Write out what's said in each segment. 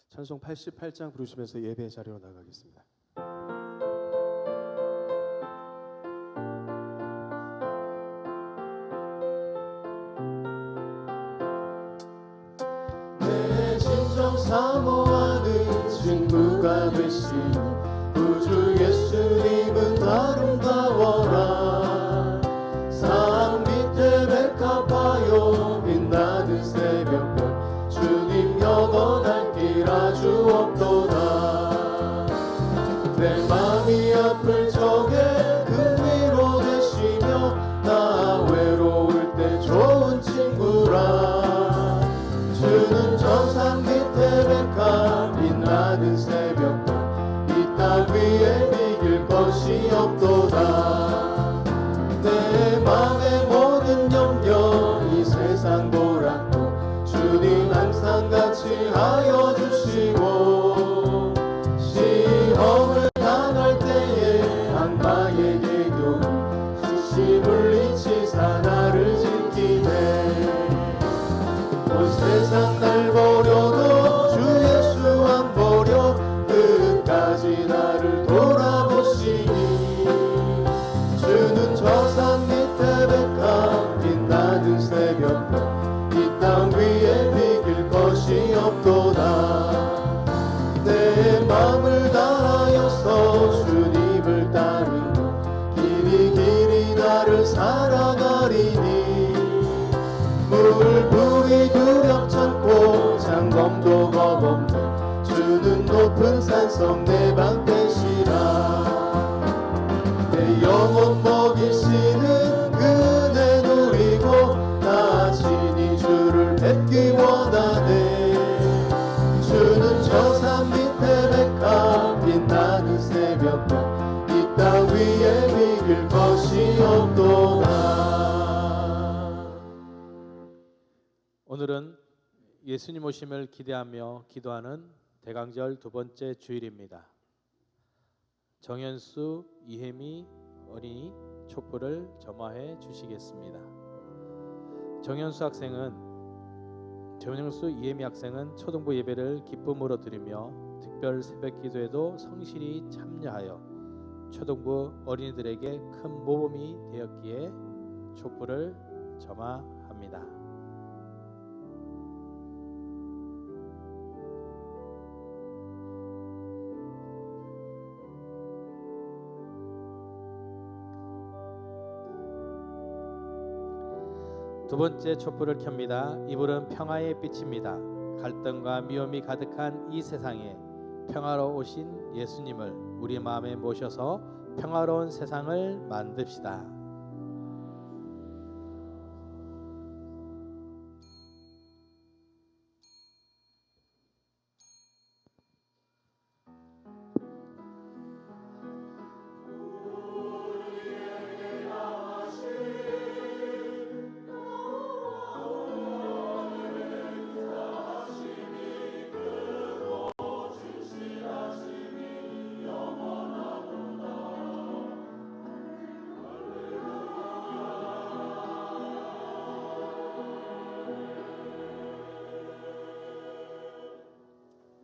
찬송 88장 부르시면서 예배 자리로 나가겠습니다. 내 진정 사모하는 친구가 되신 구주 예수님은 아름다워라. 산 밑에 백합하여 빛나는 새벽별 주님 영원한 길 아주 없도다. 내 맘이 아플 적에 그 위로 되시며 나 외로울 때 좋은 친구라. 주는 저 산 밑에 백합 빛나는 새벽별 이 땅 위에 이길 것이 없도다. 내 맘의 모든 염려 이 세상 보라도 주님 항상 같이 하여 주시고, 시험을 당할 때에 악마에게 교훈 주시 물리치사 나를 지키네. 온 세상 날 버려도 주 예수 안 버려 끝까지 나를 돌아보시니, 주는 저 산 밑에 백합 빛나는 새벽별 이 땅 위에 비길 것이 없도다. 내 맘을 다하여서 주님을 따르며 길이 길이 나를 살아가리니, 물불이 두렵잖고 장검도 겁없네 주는 높은 산성 내 방 되시라. 내 영혼 먹이시는 그네 누리고 나 친히 주를 뵙기 원하네. 주는 저 산 밑에 백합 빛나는 새벽별 이 땅 위에 비길 것이 없도다. 오늘은 예수님 오심을 기대하며 기도하는 대강절 두 번째 주일입니다. 정현수, 이혜미 어린이 촛불을 점화해 주시겠습니다. 정현수, 이혜미 학생은 초등부 예배를 기쁨으로 드리며 특별 새벽 기도에도 성실히 참여하여 초등부 어린이들에게 큰 모범이 되었기에 촛불을 점화합니다. 두 번째 촛불을 켭니다. 이 불은 평화의 빛입니다. 갈등과 미움이 가득한 이 세상에 평화로 오신 예수님을 우리 마음에 모셔서 평화로운 세상을 만듭시다.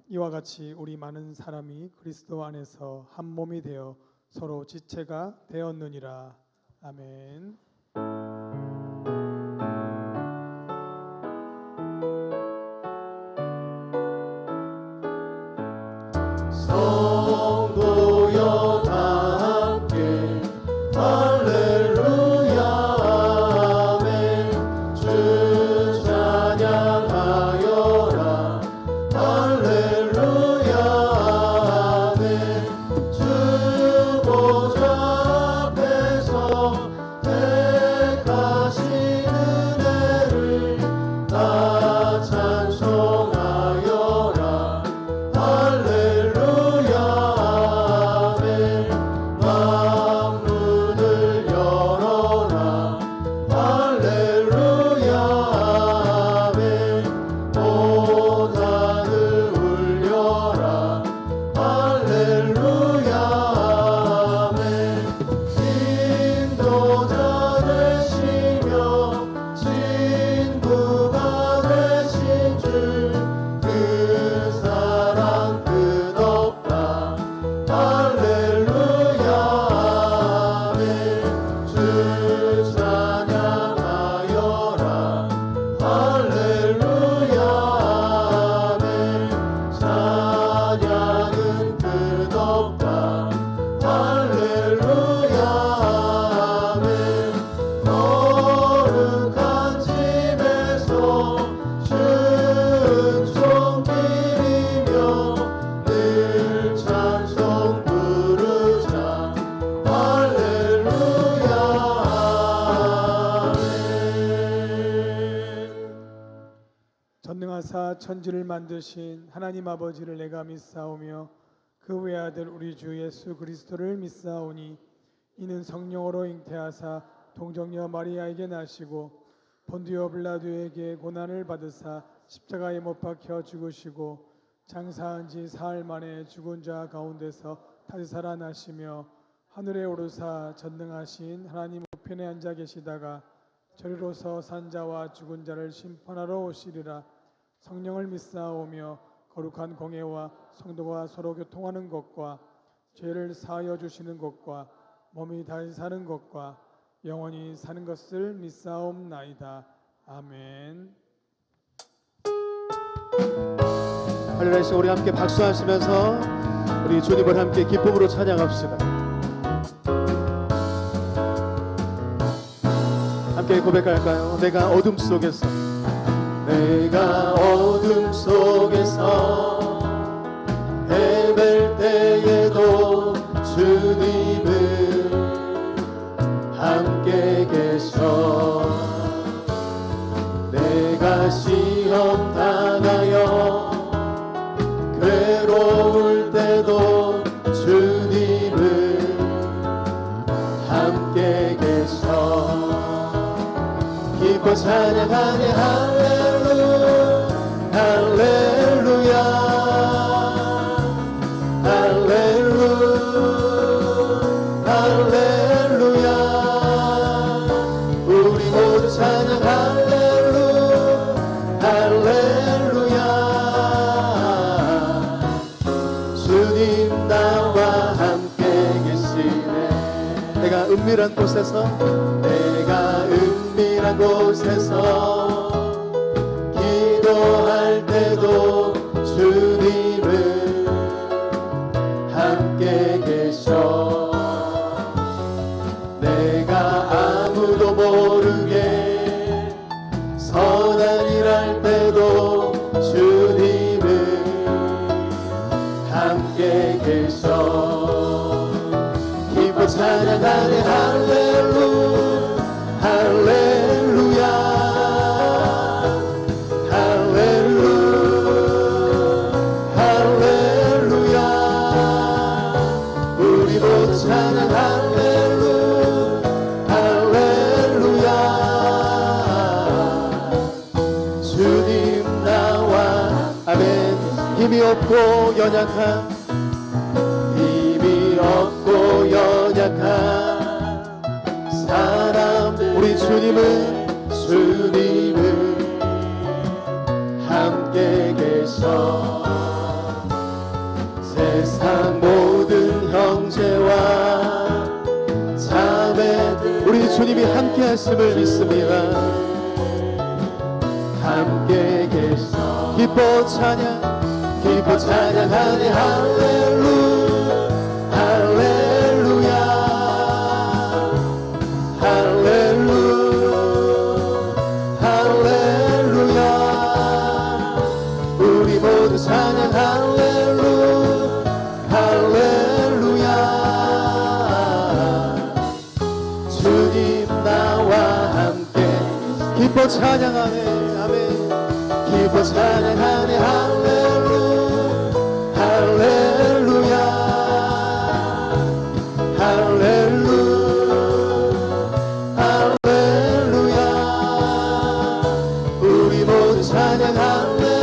이와 같이 우리 많은 사람이 그리스도 안에서 한 몸이 되어 서로 지체가 되었느니라. 아멘. 성도여 다 함께 할렐루야 아멘. 주 찬양하여라 할렐루야 아멘. 주 보좌 앞에서 할렐루야 아멘 거룩한 집에서 순종 드리며 늘 찬송 부르자 할렐루야 아멘. 전능하사 천지를 만드신 하나님 아버지를 내가 믿사오며 그 외아들 우리 주 예수 그리스도를 믿사오니 이는 성령으로 잉태하사 동정녀 마리아에게 나시고 본디오 빌라도에게 고난을 받으사 십자가에 못 박혀 죽으시고 장사한 지 사흘 만에 죽은 자 가운데서 다시 살아나시며 하늘에 오르사 전능하신 하나님 우편에 앉아 계시다가 저리로서 산 자와 죽은 자를 심판하러 오시리라. 성령을 믿사오며 거룩한 공예와 성도가 서로 교통하는 것과 죄를 사하여 주시는 것과 몸이 다시 사는 것과 영원히 사는 것을 믿사옵나이다. 아멘. 할렐루야. 우리 함께 박수하시면서 우리 주님을 함께 기쁨으로 찬양합시다. 함께 고백할까요? 내가 어둠 속에서 내가 어둠 속에서 헤맬 때에도 주님은 함께 계셔. 내가 시험 당하여 괴로울 때도 주님은 함께 계셔. 기뻐 찬양하네 할렐루야 할렐루야 할렐루야 우리 모두 찬양 할렐루야 주님 나와 함께 계시네. 내가 은밀한 곳에서 내가 은밀한 곳에서 기도할 때도 주님은 함께 계셔. 내가 아무도 모르게 선한 일 할 때도 주님은 함께 계셔. 기뻐 찬양하네 할렐루야 할렐루야 우리 모두 찬양 할렐루야 주님 나와 아멘. 힘이 없고 연약한 힘이 없고 연약한 사람 우리 주님은 함께 계셔. 세상 모든 형제와 자매들 우리 주님이 함께 하심을 믿습니다. 함께 계셔. 기뻐 찬양 찬양하네 할렐루야 할렐루야 우리 모두 찬양 할렐루야 주님 나와 함께 기뻐 찬양하네. 아멘. 기뻐 찬양하네 할렐루야 할렐루야 우리 모두 찬양 할렐루야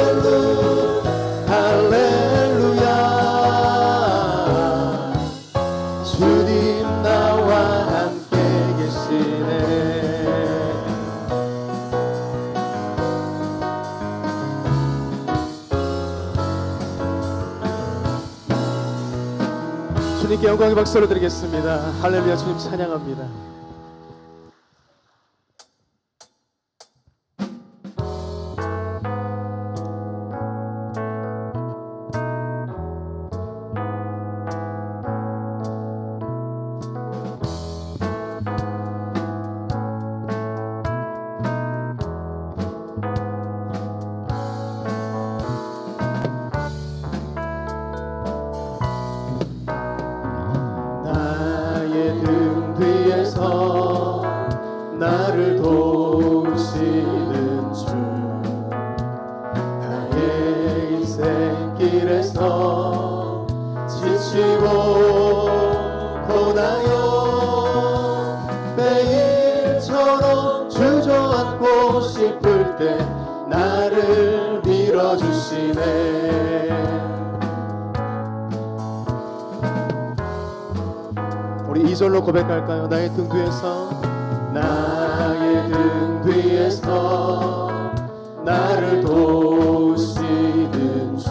주님 나와 함께 계시네. 주님께 영광의 박수를 드리겠습니다. 할렐루야. 주님 찬양합니다. 피곤하여 매일처럼 주저앉고 싶을 때 나를 밀어주시네. 우리 2절로 고백할까요? 나의 등 뒤에서 나의 등 뒤에서 나를 도우시는 주,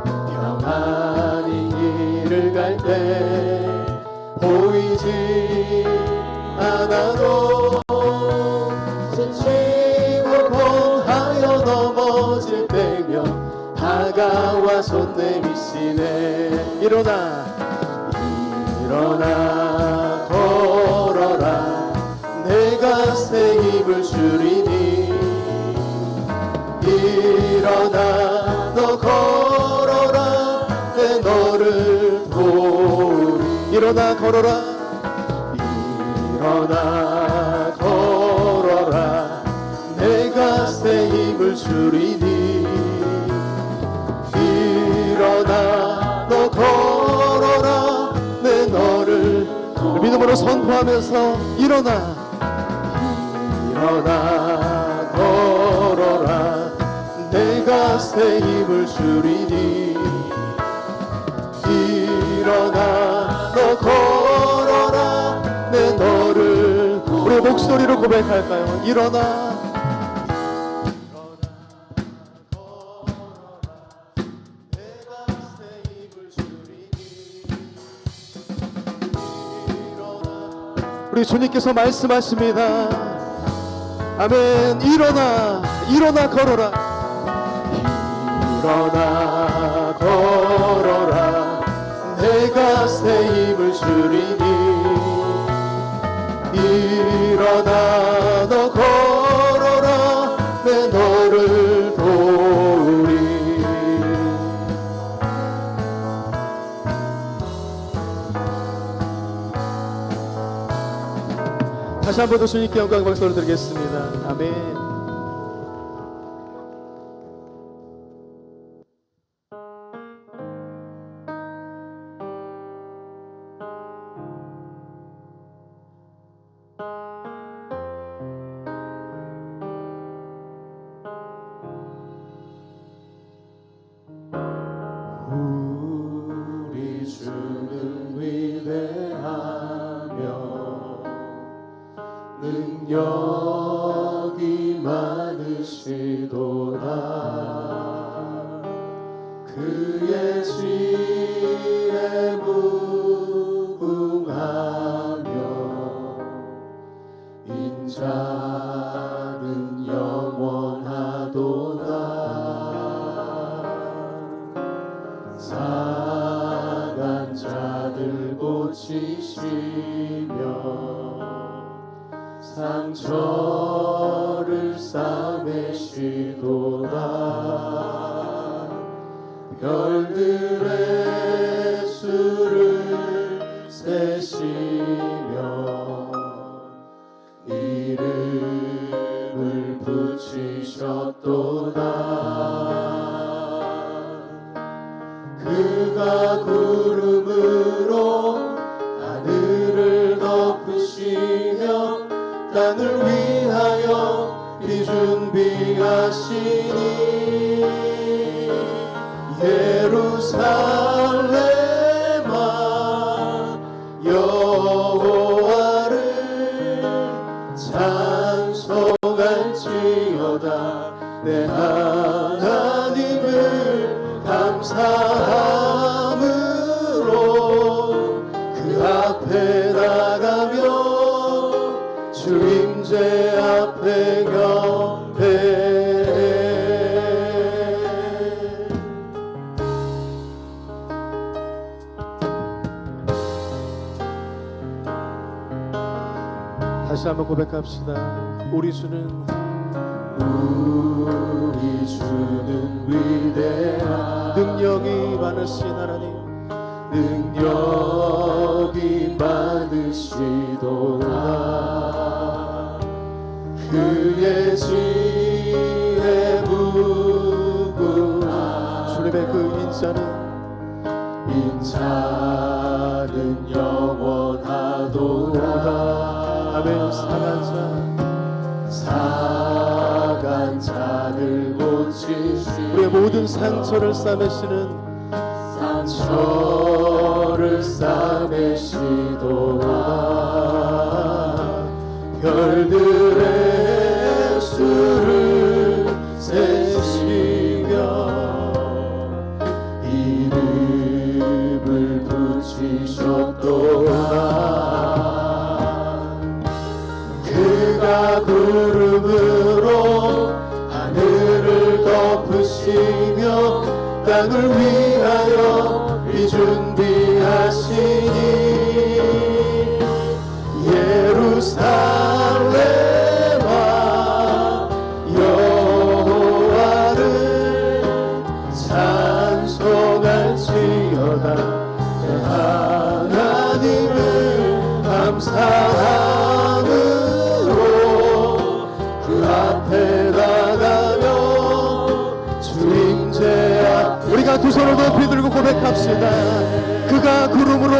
평안히 길을 갈 때 보이지 않아도 지치고 공하여 넘어질 때면 다가와 손 내미시네. 일어나 걸어라 내가 새 힘을 주리니. 일어나 너 걸어라 내 너를 도우리. 일어나 걸어라. 일어나 걸어라 내가 새 힘을 주리니. 일어나 너 걸어라 내 너를 믿음으로 선포하면서 일어나 걸어라 내가 새 힘을 주리니. 일어나 너 걸어라 내 너를. 우리 목소리로 고백할까요? 일어나 우리 주님께서 말씀하십니다. 아멘. 일어나 걸어라. 일어나 걸어라 내가 새 힘을 주리니. 일어나 너 걸어라 내 너를 도우리. 다시 한 번 더 주님께 영광 박수를 드리겠습니다. 아멘. 우리 주는 위대하며 능력이 많으시도다. 그의 지혜 무궁하며 인자는 영원하도다. 상한 자들 고치시며 상처를 싸매시도다. 별들의 수를 세시며 이름을 붙이셨도다. 그가 구름으로 하늘을 덮으시며 땅을 위하여 비 준비하시니. 예루살렘아 여호와를 찬송할지어다. 내 하나님을 감사함으로 그 앞에 나가며 주 임재 앞에 경배해. 다시 한번 고백합시다. 우리 주는 위대한 능력이 많으신 하나님, 능력이 많으시도다. 그의 지혜 무궁하며 주님의 그 인자는 영원하도다. 아멘. 사간 자를 고치시 우리의 모든 상처를 싸매시는 상처를 싸매시도다. 별들의 수를 세시며 이름을 붙이셨도다. 그가 구름으로 하늘을 덮으시며 땅을 위하여 준비하시니 예루살렘아 여호와를 찬송할지어다. 하나님을 감사함으로 그 앞에 나가며 주임제 앞 우리가 두 손을 높이 들고 고백합시다. 그가 구름으로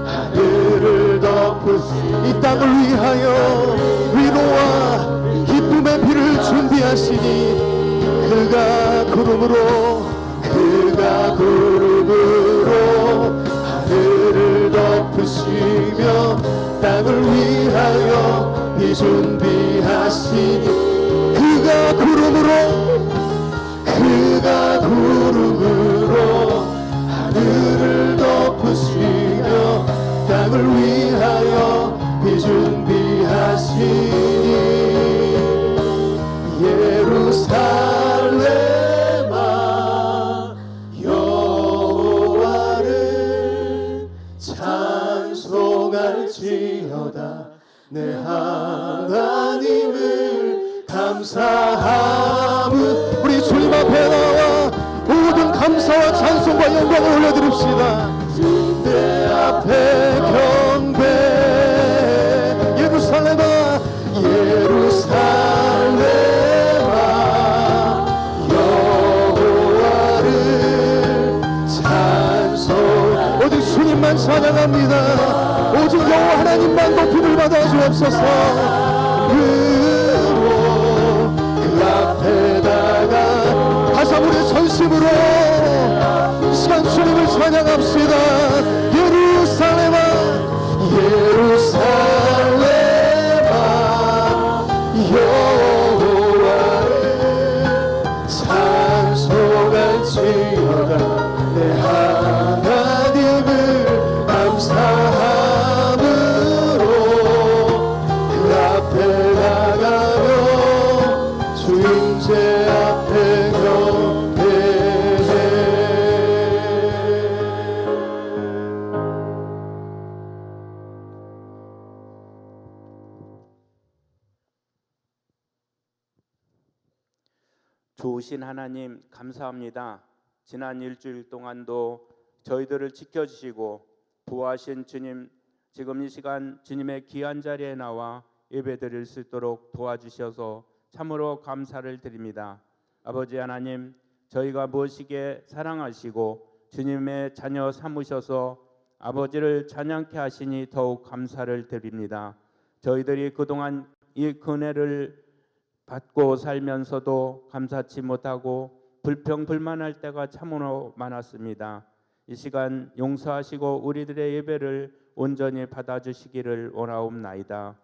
하늘을 덮으시니 이 땅을 위하여 위로와 기쁨의 비를 준비하시니 그가 구름으로 하늘을 덮으시며 땅을 위하여 비 준비하시니 그가 구름으로 하늘을 덮으시며 땅을 위하여 비 준비하시니 예루살렘아 여호와를 찬송할지어다. 내 하나님을 감사함은 우리 주님 앞에 나와 모든 감사와 찬송과 영광을 올려드립시다. 내 앞에 경배 예루살렘아 여호와를 찬송 오직 주님만 찬양합니다. 오직 여호와 하나님만 높임을 받아 주옵소서. 그 앞에다가 다시 한번 우리 전심으로 이 시간 주님을 찬양합시다. 예루살렘아 여호와를 찬송할지어다. 내 하나님을 감사함으로 그 앞에 나가며 주임제 앞에 경배해. 좋으신 하나님 감사합니다. 지난 일주일 동안도 저희들을 지켜주시고 부하신 주님, 지금 이 시간 주님의 귀한 자리에 나와 예배드릴 수 있도록 도와주셔서 참으로 감사를 드립니다. 아버지 하나님, 저희가 무엇이게 사랑하시고 주님의 자녀 삼으셔서 아버지를 찬양케 하시니 더욱 감사를 드립니다. 저희들이 그동안 이 은혜를 받고 살면서도 감사치 못하고 불평불만할 때가 참으로 많았습니다. 이 시간 용서하시고 우리들의 예배를 온전히 받아주시기를 원하옵나이다.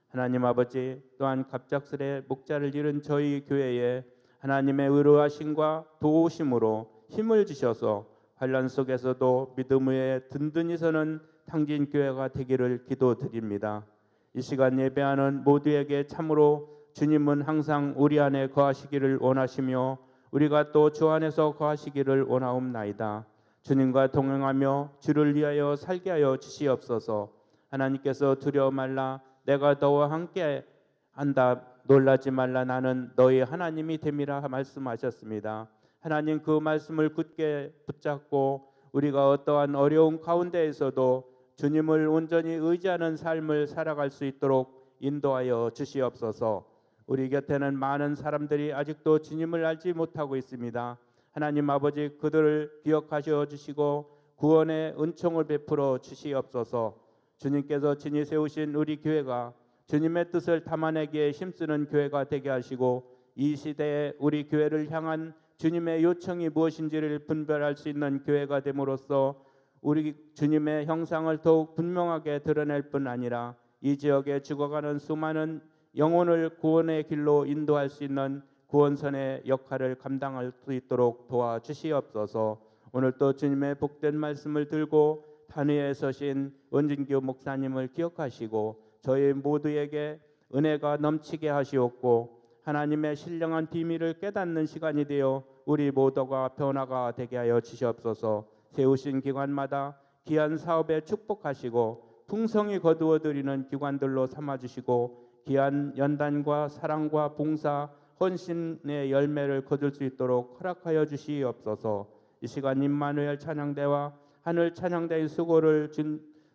하나님 아버지, 또한 갑작스레 목자를 잃은 저희 교회에 하나님의 의로하심과 도우심으로 힘을 주셔서 환난 속에서도 믿음 위에 든든히 서는 탕진교회가 되기를 기도드립니다. 이 시간 예배하는 모두에게 참으로 주님은 항상 우리 안에 거하시기를 원하시며 우리가 또 주 안에서 거하시기를 원하옵나이다. 주님과 동행하며 주를 위하여 살게 하여 주시옵소서. 하나님께서 두려워 말라, 내가 너와 함께 한다, 놀라지 말라, 나는 너희 하나님이 됨이라 말씀하셨습니다. 하나님, 그 말씀을 굳게 붙잡고 우리가 어떠한 어려운 가운데에서도 주님을 온전히 의지하는 삶을 살아갈 수 있도록 인도하여 주시옵소서. 우리 곁에는 많은 사람들이 아직도 주님을 알지 못하고 있습니다. 하나님 아버지 그들을 기억하셔 주시고 구원의 은총을 베풀어 주시옵소서. 주님께서 친히 세우신 우리 교회가 주님의 뜻을 담아내기에 힘쓰는 교회가 되게 하시고 이 시대에 우리 교회를 향한 주님의 요청이 무엇인지를 분별할 수 있는 교회가 됨으로써 우리 주님의 형상을 더욱 분명하게 드러낼 뿐 아니라 이 지역에 죽어가는 수많은 영혼을 구원의 길로 인도할 수 있는 구원선의 역할을 감당할 수 있도록 도와주시옵소서. 오늘 또 주님의 복된 말씀을 들고 단위에 서신 원진교 목사님을 기억하시고 저희 모두에게 은혜가 넘치게 하시옵고 하나님의 신령한 비밀을 깨닫는 시간이 되어 우리 모두가 변화가 되게 하여 주시옵소서. 세우신 기관마다 귀한 사업에 축복하시고 풍성히 거두어 드리는 기관들로 삼아주시고 귀한 연단과 사랑과 봉사 헌신의 열매를 거둘 수 있도록 허락하여 주시옵소서. 이 시간 임마누엘 찬양대와 하늘 찬양대의 수고를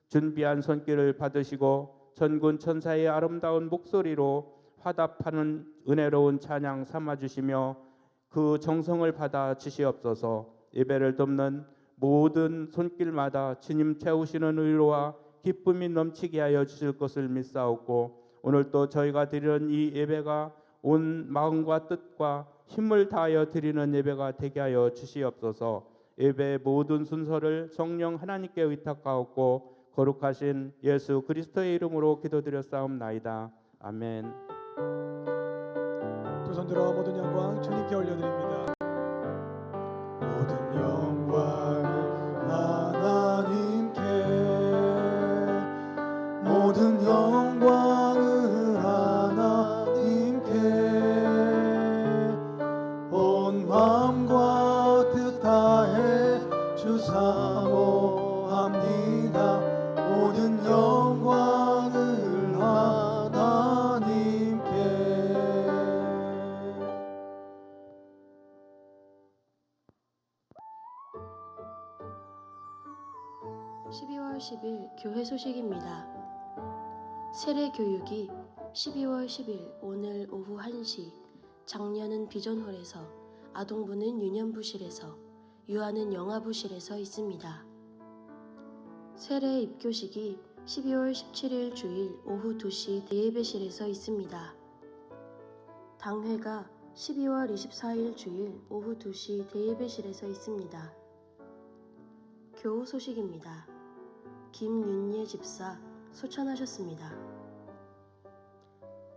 준비한 손길을 받으시고 천군 천사의 아름다운 목소리로 화답하는 은혜로운 찬양 삼아주시며 그 정성을 받아 주시옵소서. 예배를 돕는 모든 손길마다 주님 채우시는 의로와 기쁨이 넘치게 하여 주실 것을 믿사옵고 오늘 또 저희가 드리는 이 예배가 온 마음과 뜻과 힘을 다하여 드리는 예배가 되게 하여 주시옵소서. 예배의 모든 순서를 성령 하나님께 의탁하옵고 거룩하신 예수 그리스도의 이름으로 기도드렸사옵나이다. 아멘. 두 손 들어 모든 영광 주님께 올려드립니다. 모든 영광을 하나님께, 모든 영광을 하나님께, 온 마음과 뜻 다해 주사모합니다. 모든 영광을 하나님께. 12월 10일 교회 소식입니다. 세례 교육이 12월 10일 오늘 오후 1시 장년은 비전홀에서, 아동부는 유년부실에서, 유아는 영아부실에서 있습니다. 세례 입교식이 12월 17일 주일 오후 2시 대예배실에서 있습니다. 당회가 12월 24일 주일 오후 2시 대예배실에서 있습니다. 교우 소식입니다. 김윤예 집사 소천하셨습니다.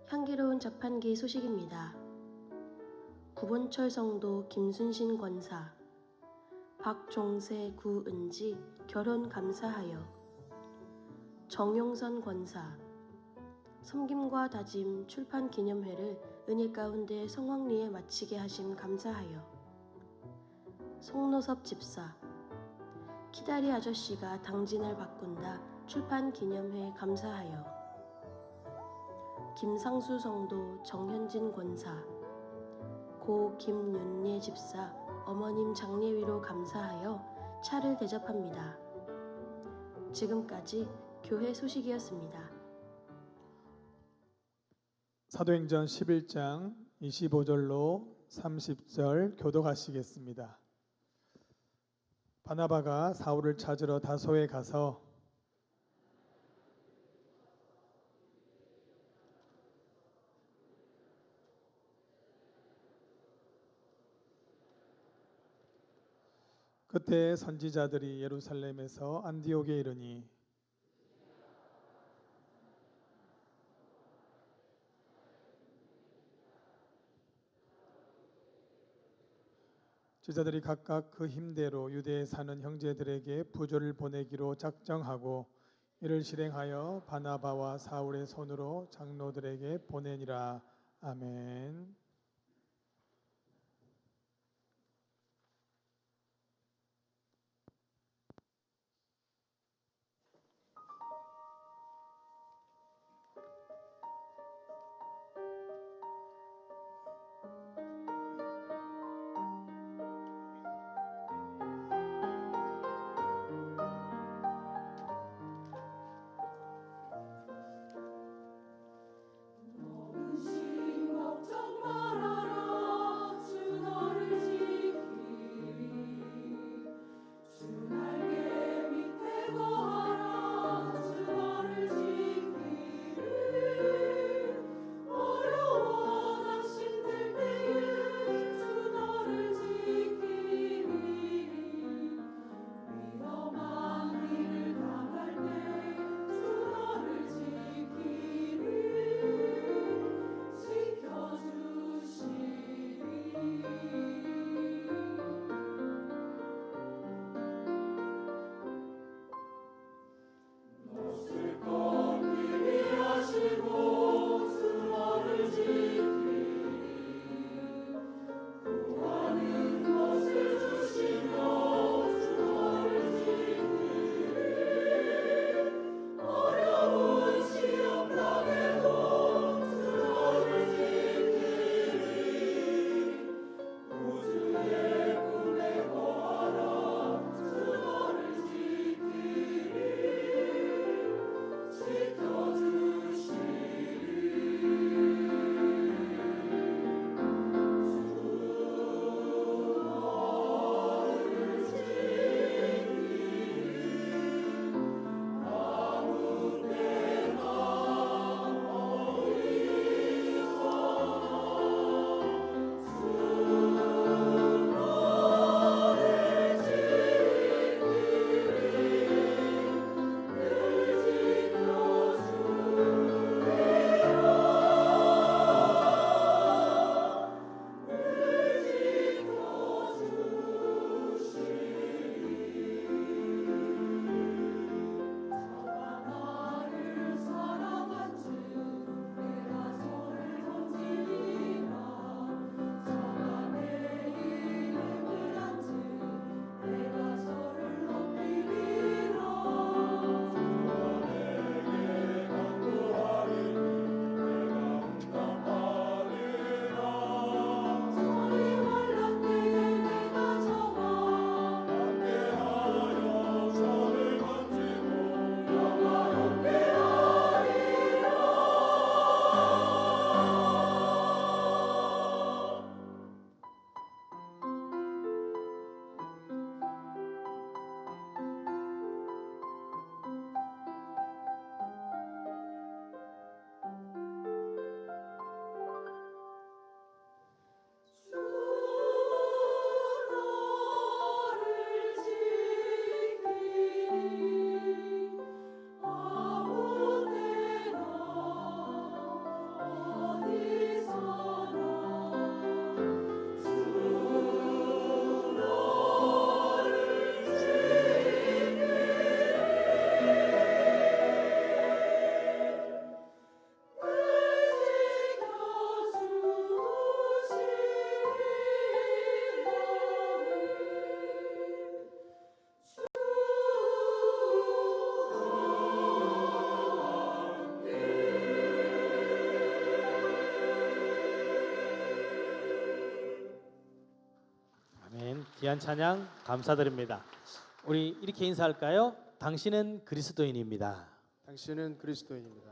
향기로운 자판기 소식입니다. 구본철 성도 김순신 권사, 박종세 구은지 결혼 감사하여, 정용선 권사, 섬김과 다짐 출판 기념회를 은혜 가운데 성황리에 마치게 하심 감사하여, 송노섭 집사, 키다리 아저씨가 당진을 바꾼다 출판 기념회 감사하여, 김상수 성도 정현진 권사, 고 김윤예 집사 어머님 장례위로 감사하여 차를 대접합니다. 지금까지 교회 소식이었습니다. 사도행전 11장 25절로 30절 교독하시겠습니다. 바나바가 사울을 찾으러 다소에 가서 그때 선지자들이 예루살렘에서 안디옥에 이르니 제자들이 각각 그 힘대로 유대에 사는 형제들에게 부조를 보내기로 작정하고 이를 실행하여 바나바와 사울의 손으로 장로들에게 보내니라. 아멘. 걱정 마. 귀한 찬양 감사드립니다. 우리 이렇게 인사할까요? 당신은 그리스도인입니다. 당신은 그리스도인입니다.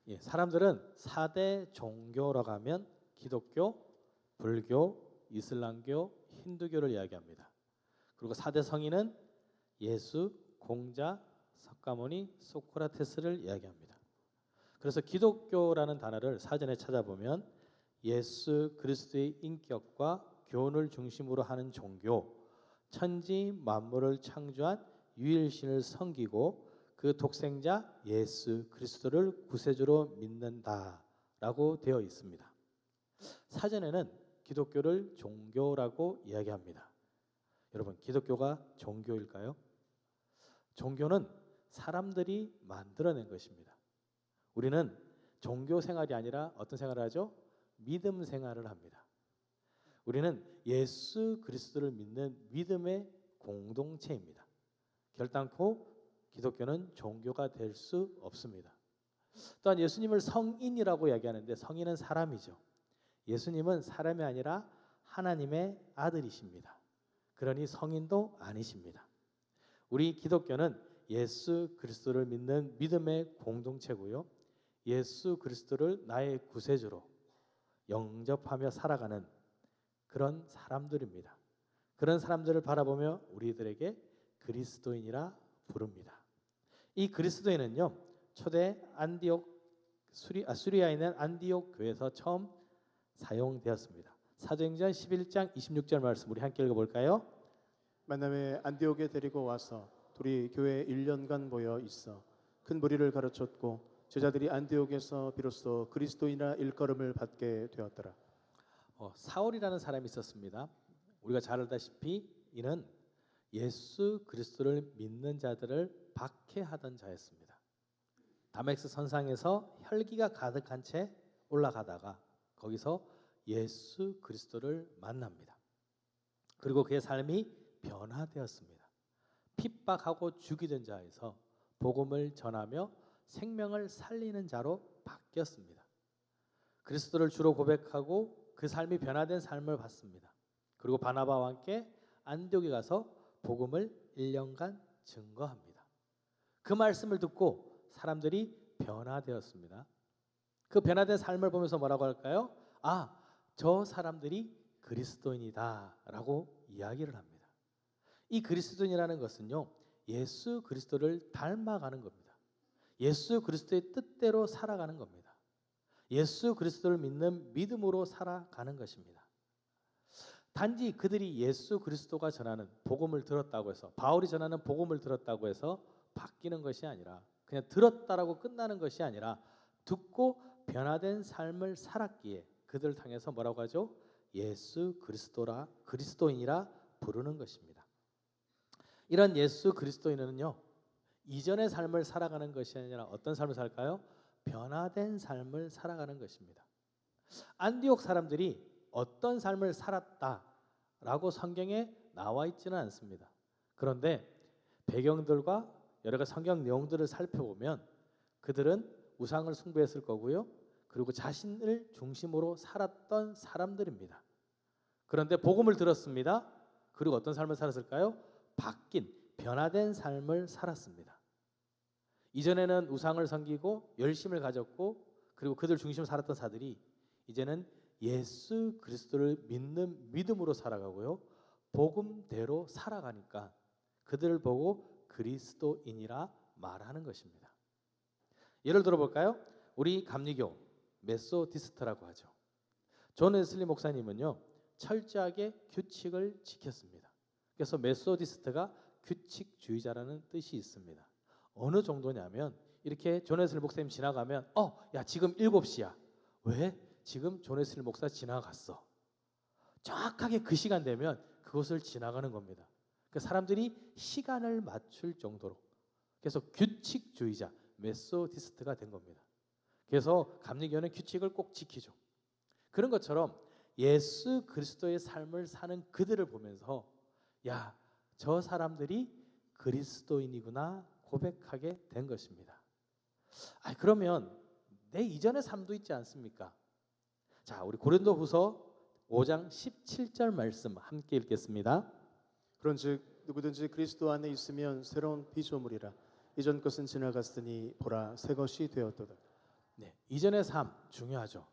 예, 사람들은 4대 종교라고 하면 기독교, 불교, 이슬람교, 힌두교를 이야기합니다. 그리고 4대 성인은 예수, 공자, 석가모니, 소크라테스를 이야기합니다. 그래서 기독교라는 단어를 사전에 찾아보면 예수 그리스도의 인격과 교훈을 중심으로 하는 종교, 천지 만물을 창조한 유일신을 섬기고 그 독생자 예수 그리스도를 구세주로 믿는다라고 되어 있습니다. 사전에는 기독교를 종교라고 이야기합니다. 여러분, 기독교가 종교일까요? 종교는 사람들이 만들어낸 것입니다. 우리는 종교 생활이 아니라 어떤 생활을 하죠? 믿음 생활을 합니다. 우리는 예수 그리스도를 믿는 믿음의 공동체입니다. 결단코 기독교는 종교가 될 수 없습니다. 또한 예수님을 성인이라고 이야기하는데 성인은 사람이죠. 예수님은 사람이 아니라 하나님의 아들이십니다. 그러니 성인도 아니십니다. 우리 기독교는 예수 그리스도를 믿는 믿음의 공동체고요. 예수 그리스도를 나의 구세주로 영접하며 살아가는 그런 사람들입니다. 그런 사람들을 바라보며 우리들에게 그리스도인이라 부릅니다. 이 그리스도인은요, 초대 안디옥 수리아에 있는 안디옥 교회에서 처음 사용되었습니다. 사도행전 11장 26절 말씀 우리 함께 읽어볼까요? 만남에 안디옥에 데리고 와서 둘이 교회에 1년간 모여 있어 큰 무리를 가르쳤고 제자들이 안디옥에서 비로소 그리스도인이라 일컬음을 받게 되었더라. 사울이라는 사람이 있었습니다. 우리가 잘 알다시피 이는 예수 그리스도를 믿는 자들을 박해하던 자였습니다. 다메섹 선상에서 혈기가 가득한 채 올라가다가 거기서 예수 그리스도를 만납니다. 그리고 그의 삶이 변화되었습니다. 핍박하고 죽이던 자에서 복음을 전하며 생명을 살리는 자로 바뀌었습니다. 그리스도를 주로 고백하고 그 삶이 변화된 삶을 봤습니다. 그리고 바나바와 함께 안디옥에 가서 복음을 1년간 증거합니다. 그 말씀을 듣고 사람들이 변화되었습니다. 그 변화된 삶을 보면서 뭐라고 할까요? 아, 저 사람들이 그리스도인이다라고 이야기를 합니다. 이 그리스도인이라는 것은요, 예수 그리스도를 닮아가는 겁니다. 예수 그리스도의 뜻대로 살아가는 겁니다. 예수 그리스도를 믿는 믿음으로 살아가는 것입니다. 단지 그들이 예수 그리스도가 전하는 복음을 들었다고 해서, 바울이 전하는 복음을 들었다고 해서 바뀌는 것이 아니라, 그냥 들었다라고 끝나는 것이 아니라 듣고 변화된 삶을 살았기에 그들을 향해서 뭐라고 하죠? 예수 그리스도인이라 부르는 것입니다. 이런 예수 그리스도인은요, 이전의 삶을 살아가는 것이 아니라 어떤 삶을 살까요? 변화된 삶을 살아가는 것입니다. 안디옥 사람들이 어떤 삶을 살았다라고 성경에 나와 있지는 않습니다. 그런데 배경들과 여러 가지 성경 내용들을 살펴보면 그들은 우상을 숭배했을 거고요. 그리고 자신을 중심으로 살았던 사람들입니다. 그런데 복음을 들었습니다. 그리고 어떤 삶을 살았을까요? 바뀐, 변화된 삶을 살았습니다. 이전에는 우상을 섬기고 열심을 가졌고 그리고 그들 중심으로 살았던 사들이 이제는 예수 그리스도를 믿는 믿음으로 살아가고요. 복음대로 살아가니까 그들을 보고 그리스도인이라 말하는 것입니다. 예를 들어볼까요? 우리 감리교 메소디스트라고 하죠. 존 웨슬리 목사님은요, 철저하게 규칙을 지켰습니다. 그래서 메소디스트가 규칙주의자라는 뜻이 있습니다. 어느 정도냐면 이렇게 존 웨슬리 목사님 지나가면 야 지금 7시야. 왜? 지금 존 웨슬리 목사 지나갔어. 정확하게 그 시간 되면 그것을 지나가는 겁니다. 그러니까 사람들이 시간을 맞출 정도로, 그래서 규칙주의자 메소디스트가 된 겁니다. 그래서 감리교는 규칙을 꼭 지키죠. 그런 것처럼 예수 그리스도의 삶을 사는 그들을 보면서 야, 저 사람들이 그리스도인이구나 고백하게 된 것입니다. 그러면 내 이전의 삶도 있지 않습니까? 자, 우리 고린도후서 5장 17절 말씀 함께 읽겠습니다. 그런즉 누구든지 그리스도 안에 있으면 새로운 피조물이라 이전 것은 지나갔으니 보라 새 것이 되었도다. 네, 이전의 삶 중요하죠.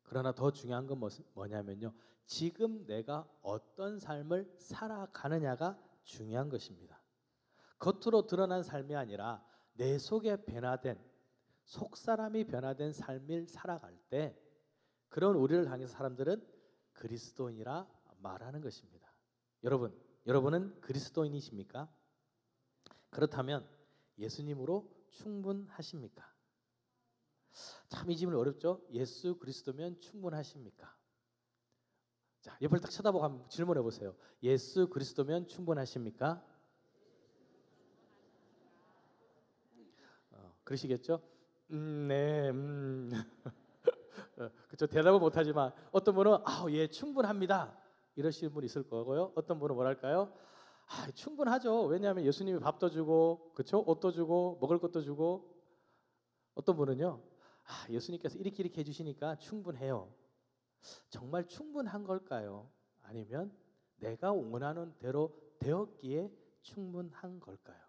그러나 더 중요한 건 뭐냐면요. 지금 내가 어떤 삶을 살아가느냐가 중요한 것입니다. 겉으로 드러난 삶이 아니라 내 속에 변화된 속사람이 변화된 삶을 살아갈 때 그런 우리를 향해서 사람들은 그리스도인이라 말하는 것입니다. 여러분은 그리스도인이십니까? 그렇다면 예수님으로 충분하십니까? 참 이 질문 어렵죠? 예수 그리스도면 충분하십니까? 자, 옆을 딱 쳐다보고 한번 질문해 보세요. 예수 그리스도면 충분하십니까? 그러시겠죠? 네, 그렇죠. 대답은 못하지만 어떤 분은 예, 충분합니다. 이러시는 분이 있을 거고요. 어떤 분은 뭐랄까요? 충분하죠. 왜냐하면 예수님이 밥도 주고, 그렇죠? 옷도 주고, 먹을 것도 주고. 어떤 분은요, 예수님께서 이렇게 해주시니까 충분해요. 정말 충분한 걸까요? 아니면 내가 원하는 대로 되었기에 충분한 걸까요?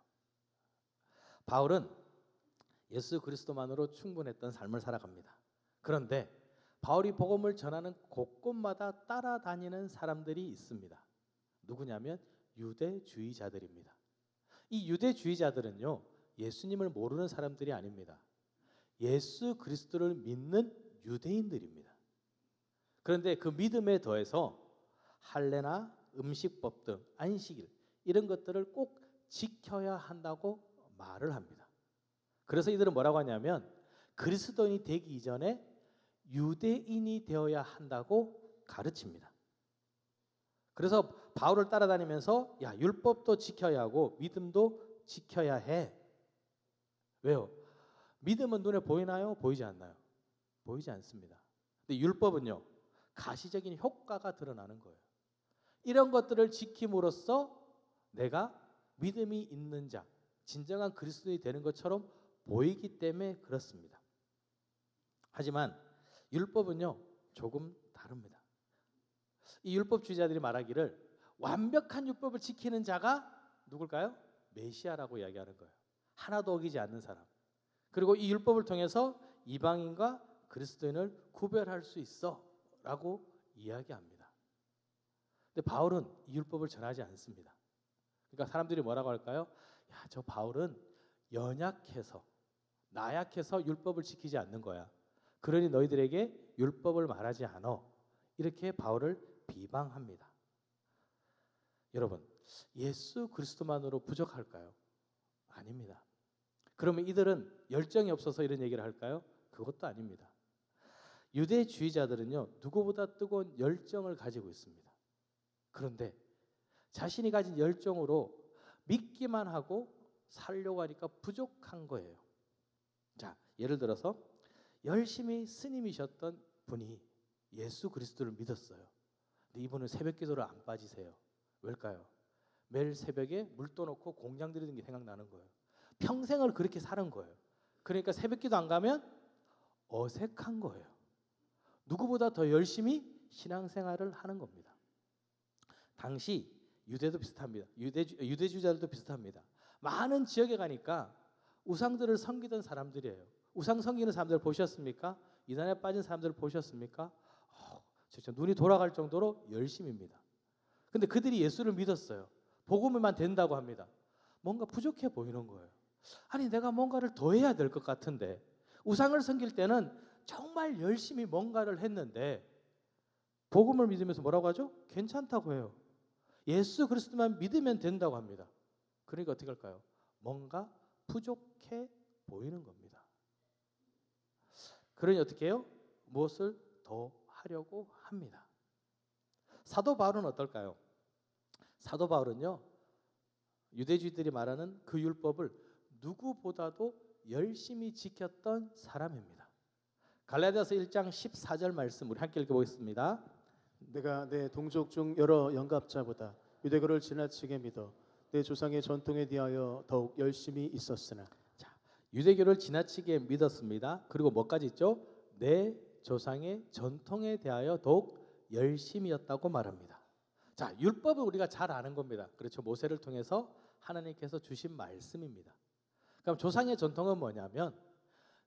바울은 예수 그리스도만으로 충분했던 삶을 살아갑니다. 그런데 바울이 복음을 전하는 곳곳마다 따라다니는 사람들이 있습니다. 누구냐면 유대주의자들입니다. 이 유대주의자들은요, 예수님을 모르는 사람들이 아닙니다. 예수 그리스도를 믿는 유대인들입니다. 그런데 그 믿음에 더해서 할례나 음식법 등 안식일 이런 것들을 꼭 지켜야 한다고 말을 합니다. 그래서 이들은 뭐라고 하냐면 그리스도인이 되기 이전에 유대인이 되어야 한다고 가르칩니다. 그래서 바울을 따라다니면서 율법도 지켜야 하고 믿음도 지켜야 해. 왜요? 믿음은 눈에 보이나요? 보이지 않나요? 보이지 않습니다. 근데 율법은요, 가시적인 효과가 드러나는 거예요. 이런 것들을 지킴으로써 내가 믿음이 있는 자, 진정한 그리스도인이 되는 것처럼 보이기 때문에 그렇습니다. 하지만 율법은요, 조금 다릅니다. 이 율법주의자들이 말하기를 완벽한 율법을 지키는 자가 누굴까요? 메시아라고 이야기하는 거예요. 하나도 어기지 않는 사람. 그리고 이 율법을 통해서 이방인과 그리스도인을 구별할 수 있어 라고 이야기합니다. 근데 바울은 이 율법을 전하지 않습니다. 그러니까 사람들이 뭐라고 할까요? 저 바울은 연약해서 나약해서 율법을 지키지 않는 거야. 그러니 너희들에게 율법을 말하지 않아. 이렇게 바울을 비방합니다. 여러분, 예수 그리스도만으로 부족할까요? 아닙니다. 그러면 이들은 열정이 없어서 이런 얘기를 할까요? 그것도 아닙니다. 유대주의자들은요, 누구보다 뜨거운 열정을 가지고 있습니다. 그런데 자신이 가진 열정으로 믿기만 하고 살려고 하니까 부족한 거예요. 자, 예를 들어서 열심히 스님이셨던 분이 예수 그리스도를 믿었어요. 근데 이분은 새벽 기도를 안 빠지세요. 왜일까요? 매일 새벽에 물 떠놓고 공장 들이는 게 생각나는 거예요. 평생을 그렇게 사는 거예요. 그러니까 새벽 기도 안 가면 어색한 거예요. 누구보다 더 열심히 신앙생활을 하는 겁니다. 당시 유대도 비슷합니다. 유대주의자들도 비슷합니다. 많은 지역에 가니까 우상들을 섬기던 사람들이에요. 우상 섬기는 사람들 보셨습니까? 이단에 빠진 사람들을 보셨습니까? 진짜 눈이 돌아갈 정도로 열심입니다. 근데 그들이 예수를 믿었어요. 복음만 된다고 합니다. 뭔가 부족해 보이는 거예요. 아니, 내가 뭔가를 더 해야 될 것 같은데, 우상을 섬길 때는 정말 열심히 뭔가를 했는데 복음을 믿으면서 뭐라고 하죠? 괜찮다고 해요. 예수 그리스도만 믿으면 된다고 합니다. 그러니까 어떻게 할까요? 뭔가 부족해 보이는 겁니다. 그러니 어떻게 해요? 무엇을 더 하려고 합니다. 사도 바울은 어떨까요? 사도 바울은요, 유대주의들이 말하는 그 율법을 누구보다도 열심히 지켰던 사람입니다. 갈라디아서 1장 14절 말씀 우리 함께 읽어보겠습니다. 내가 내 동족 중 여러 영갑자보다 유대교를 지나치게 믿어 내 조상의 전통에 대하여 더욱 열심히 있었으나. 자, 유대교를 지나치게 믿었습니다. 그리고 뭐까지 있죠? 내 조상의 전통에 대하여 더욱 열심이었다고 말합니다. 자, 율법은 우리가 잘 아는 겁니다. 그렇죠? 모세를 통해서 하나님께서 주신 말씀입니다. 그럼 조상의 전통은 뭐냐면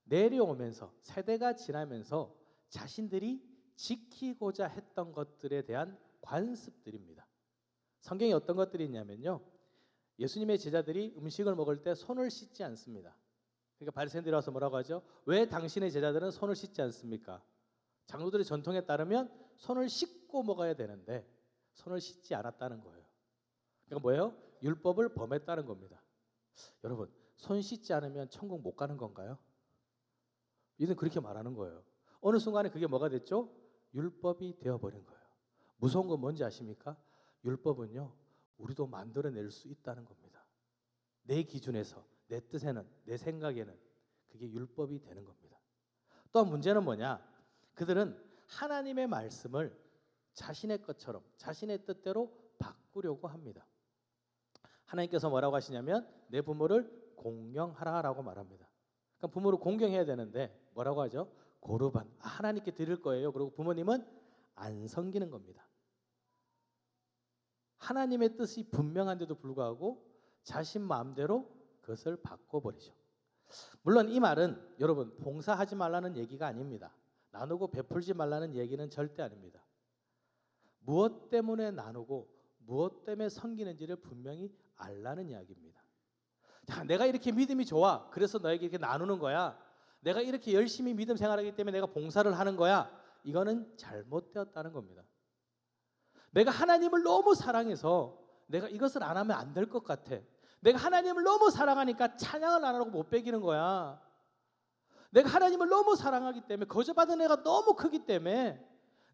내려오면서 세대가 지나면서 자신들이 지키고자 했던 것들에 대한 관습들입니다. 성경에 어떤 것들이 있냐면요, 예수님의 제자들이 음식을 먹을 때 손을 씻지 않습니다. 그러니까 바리새인들이 와서 뭐라고 하죠? 왜 당신의 제자들은 손을 씻지 않습니까? 장로들의 전통에 따르면 손을 씻고 먹어야 되는데 손을 씻지 않았다는 거예요. 그러니까 뭐예요? 율법을 범했다는 겁니다. 여러분, 손 씻지 않으면 천국 못 가는 건가요? 이들은 그렇게 말하는 거예요. 어느 순간에 그게 뭐가 됐죠? 율법이 되어버린 거예요. 무서운 건 뭔지 아십니까? 율법은요, 우리도 만들어낼 수 있다는 겁니다. 내 기준에서, 내 뜻에는, 내 생각에는 그게 율법이 되는 겁니다. 또 문제는 뭐냐? 그들은 하나님의 말씀을 자신의 것처럼, 자신의 뜻대로 바꾸려고 합니다. 하나님께서 뭐라고 하시냐면 내 부모를 공경하라라고 말합니다. 그러니까 부모를 공경해야 되는데 뭐라고 하죠? 고르반, 하나님께 드릴 거예요. 그리고 부모님은 안 섬기는 겁니다. 하나님의 뜻이 분명한데도 불구하고 자신 마음대로 그것을 바꿔버리죠. 물론 이 말은 여러분 봉사하지 말라는 얘기가 아닙니다. 나누고 베풀지 말라는 얘기는 절대 아닙니다. 무엇 때문에 나누고 무엇 때문에 섬기는지를 분명히 알라는 이야기입니다. 자, 내가 이렇게 믿음이 좋아, 그래서 너에게 이렇게 나누는 거야. 내가 이렇게 열심히 믿음 생활하기 때문에 내가 봉사를 하는 거야. 이거는 잘못되었다는 겁니다. 내가 하나님을 너무 사랑해서 내가 이것을 안 하면 안 될 것 같아. 내가 하나님을 너무 사랑하니까 찬양을 안 하고 못 배기는 거야. 내가 하나님을 너무 사랑하기 때문에 거저받은 애가 너무 크기 때문에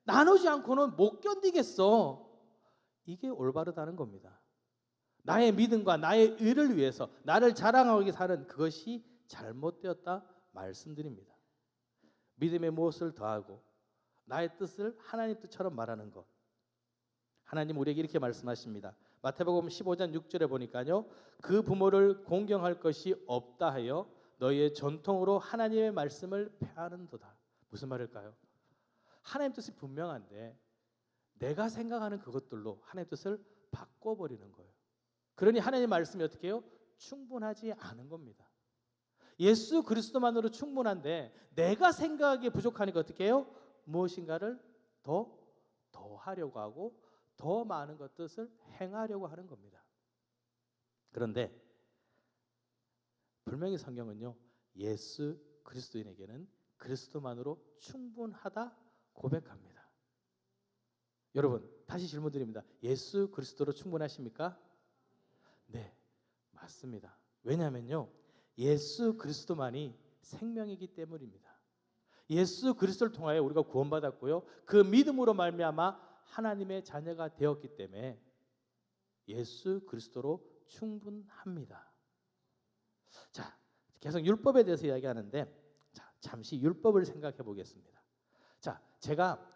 나누지 않고는 못 견디겠어. 이게 올바르다는 겁니다. 나의 믿음과 나의 의를 위해서 나를 자랑하기 사는 그것이 잘못되었다 말씀드립니다. 믿음의 무엇을 더하고 나의 뜻을 하나님 뜻처럼 말하는 것. 하나님 우리에게 이렇게 말씀하십니다. 마태복음 15장 6절에 보니까요, 그 부모를 공경할 것이 없다 하여 너희의 전통으로 하나님의 말씀을 폐하는도다. 무슨 말일까요? 하나님 뜻이 분명한데 내가 생각하는 그것들로 하나님 뜻을 바꿔버리는 거예요. 그러니 하나님의 말씀이 어떻게 해요? 충분하지 않은 겁니다. 예수 그리스도만으로 충분한데 내가 생각하기에 부족하니까 어떻게 해요? 무엇인가를 더 하려고 하고 더 많은 것 뜻을 행하려고 하는 겁니다. 그런데 분명히 성경은요, 예수 그리스도인에게는 그리스도만으로 충분하다 고백합니다. 여러분, 다시 질문 드립니다. 예수 그리스도로 충분하십니까? 네, 맞습니다. 왜냐하면요, 예수 그리스도만이 생명이기 때문입니다. 예수 그리스도를 통하여 우리가 구원받았고요, 그 믿음으로 말미암아 하나님의 자녀가 되었기 때문에 예수 그리스도로 충분합니다. 자, 계속 율법에 대해서 이야기하는데, 자, 잠시 율법을 생각해 보겠습니다. 자, 제가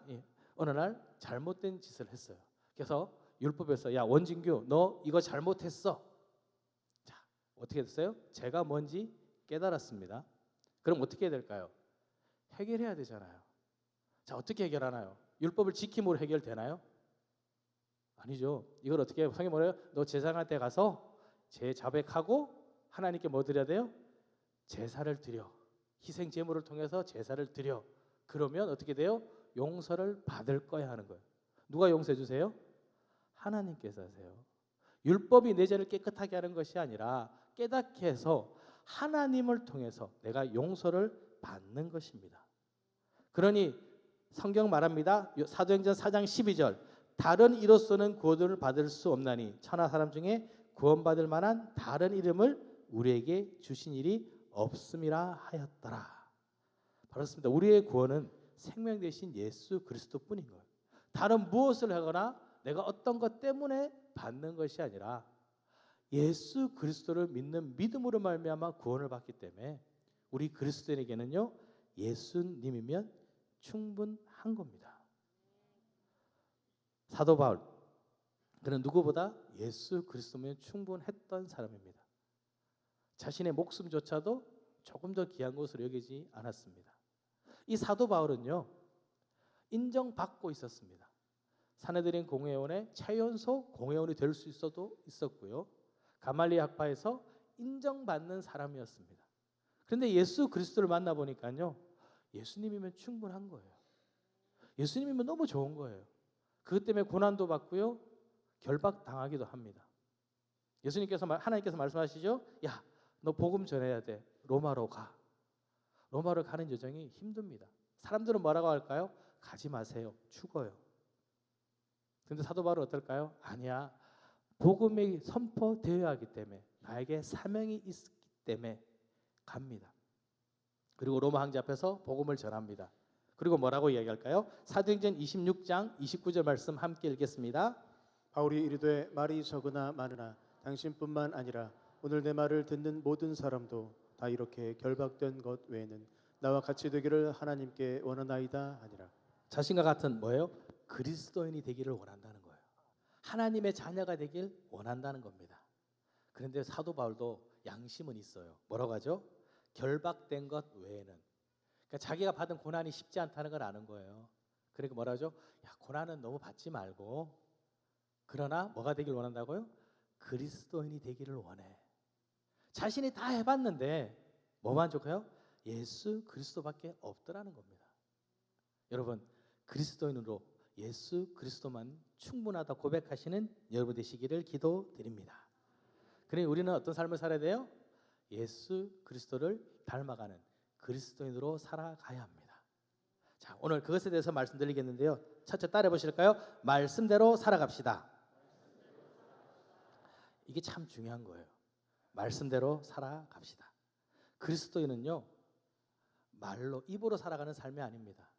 어느 날 잘못된 짓을 했어요. 그래서 율법에서 야 원진규 너 이거 잘못했어. 자, 어떻게 됐어요? 제가 뭔지 깨달았습니다. 그럼 어떻게 해야 될까요? 해결해야 되잖아요. 자, 어떻게 해결하나요? 율법을 지킴으로 해결되나요? 아니죠. 이걸 어떻게 해요? 성경이 뭐래요? 너 제사장한테 가서 제자백하고 하나님께 뭐 드려야 돼요? 제사를 드려. 희생 제물을 통해서 제사를 드려. 그러면 어떻게 돼요? 용서를 받을 거야 하는 거예요. 누가 용서해 주세요? 하나님께서 하세요. 율법이 내 죄를 깨끗하게 하는 것이 아니라 깨닫게 해서 하나님을 통해서 내가 용서를 받는 것입니다. 그러니 성경 말합니다. 사도행전 4장 12절 다른 이로서는 구원을 받을 수 없나니 천하 사람 중에 구원받을 만한 다른 이름을 우리에게 주신 일이 없음이라 하였더라. 그렇습니다. 우리의 구원은 생명 되신 예수 그리스도뿐인 거예요. 다른 무엇을 하거나 내가 어떤 것 때문에 받는 것이 아니라 예수 그리스도를 믿는 믿음으로 말미암아 구원을 받기 때문에 우리 그리스도인에게는요, 예수님이면 충분한 겁니다. 사도 바울, 그는 누구보다 예수 그리스도면 충분했던 사람입니다. 자신의 목숨조차도 조금 더 귀한 것으로 여기지 않았습니다. 이 사도 바울은요, 인정받고 있었습니다. 사내들인 공회원의 최연소 공회원이 될 수 있었고요. 가말리 학파에서 인정받는 사람이었습니다. 그런데 예수 그리스도를 만나 보니까요, 예수님이면 충분한 거예요. 예수님이면 너무 좋은 거예요. 그것 때문에 고난도 받고요, 결박당하기도 합니다. 하나님께서 말씀하시죠. 야, 너 복음 전해야 돼. 로마로 가. 로마로 가는 여정이 힘듭니다. 사람들은 뭐라고 할까요? 가지 마세요. 죽어요. 근데 사도 바울은 어떨까요? 아니야. 복음이 선포되어야 하기 때문에, 나에게 사명이 있기 때문에 갑니다. 그리고 로마 황제 앞에서 복음을 전합니다. 그리고 뭐라고 이야기할까요? 사도행전 26장 29절 말씀 함께 읽겠습니다. 바울이 이르되 말이 적으나 많으나 당신뿐만 아니라 오늘 내 말을 듣는 모든 사람도 다 이렇게 결박된 것 외에는 나와 같이 되기를 하나님께 원하나이다 하니라. 자신과 같은 뭐예요? 그리스도인이 되기를 원한다는 거예요. 하나님의 자녀가 되길 원한다는 겁니다. 그런데 사도 바울도 양심은 있어요. 뭐라고 하죠? 결박된 것 외에는. 그러니까 자기가 받은 고난이 쉽지 않다는 걸 아는 거예요. 그러니까 뭐라 하죠? 야, 고난은 너무 받지 말고, 그러나 뭐가 되길 원한다고요? 그리스도인이 되기를 원해. 자신이 다 해봤는데 뭐만 좋아요? 예수 그리스도밖에 없더라는 겁니다. 여러분, 그리스도인으로 예수 그리스도만 충분하다 고백하시는 여러분 되시기를 기도드립니다. 그러니 우리는 어떤 삶을 살아야 돼요? 예수 그리스도를 닮아가는 그리스도인으로 살아가야 합니다. 자, 오늘 그것에 대해서 말씀드리겠는데요. 첫째 따라 보실까요? 말씀대로 살아갑시다. 이게 참 중요한 거예요. 말씀대로 살아갑시다. 그리스도인은요, 말로 입으로 살아가는 삶이 아닙니다.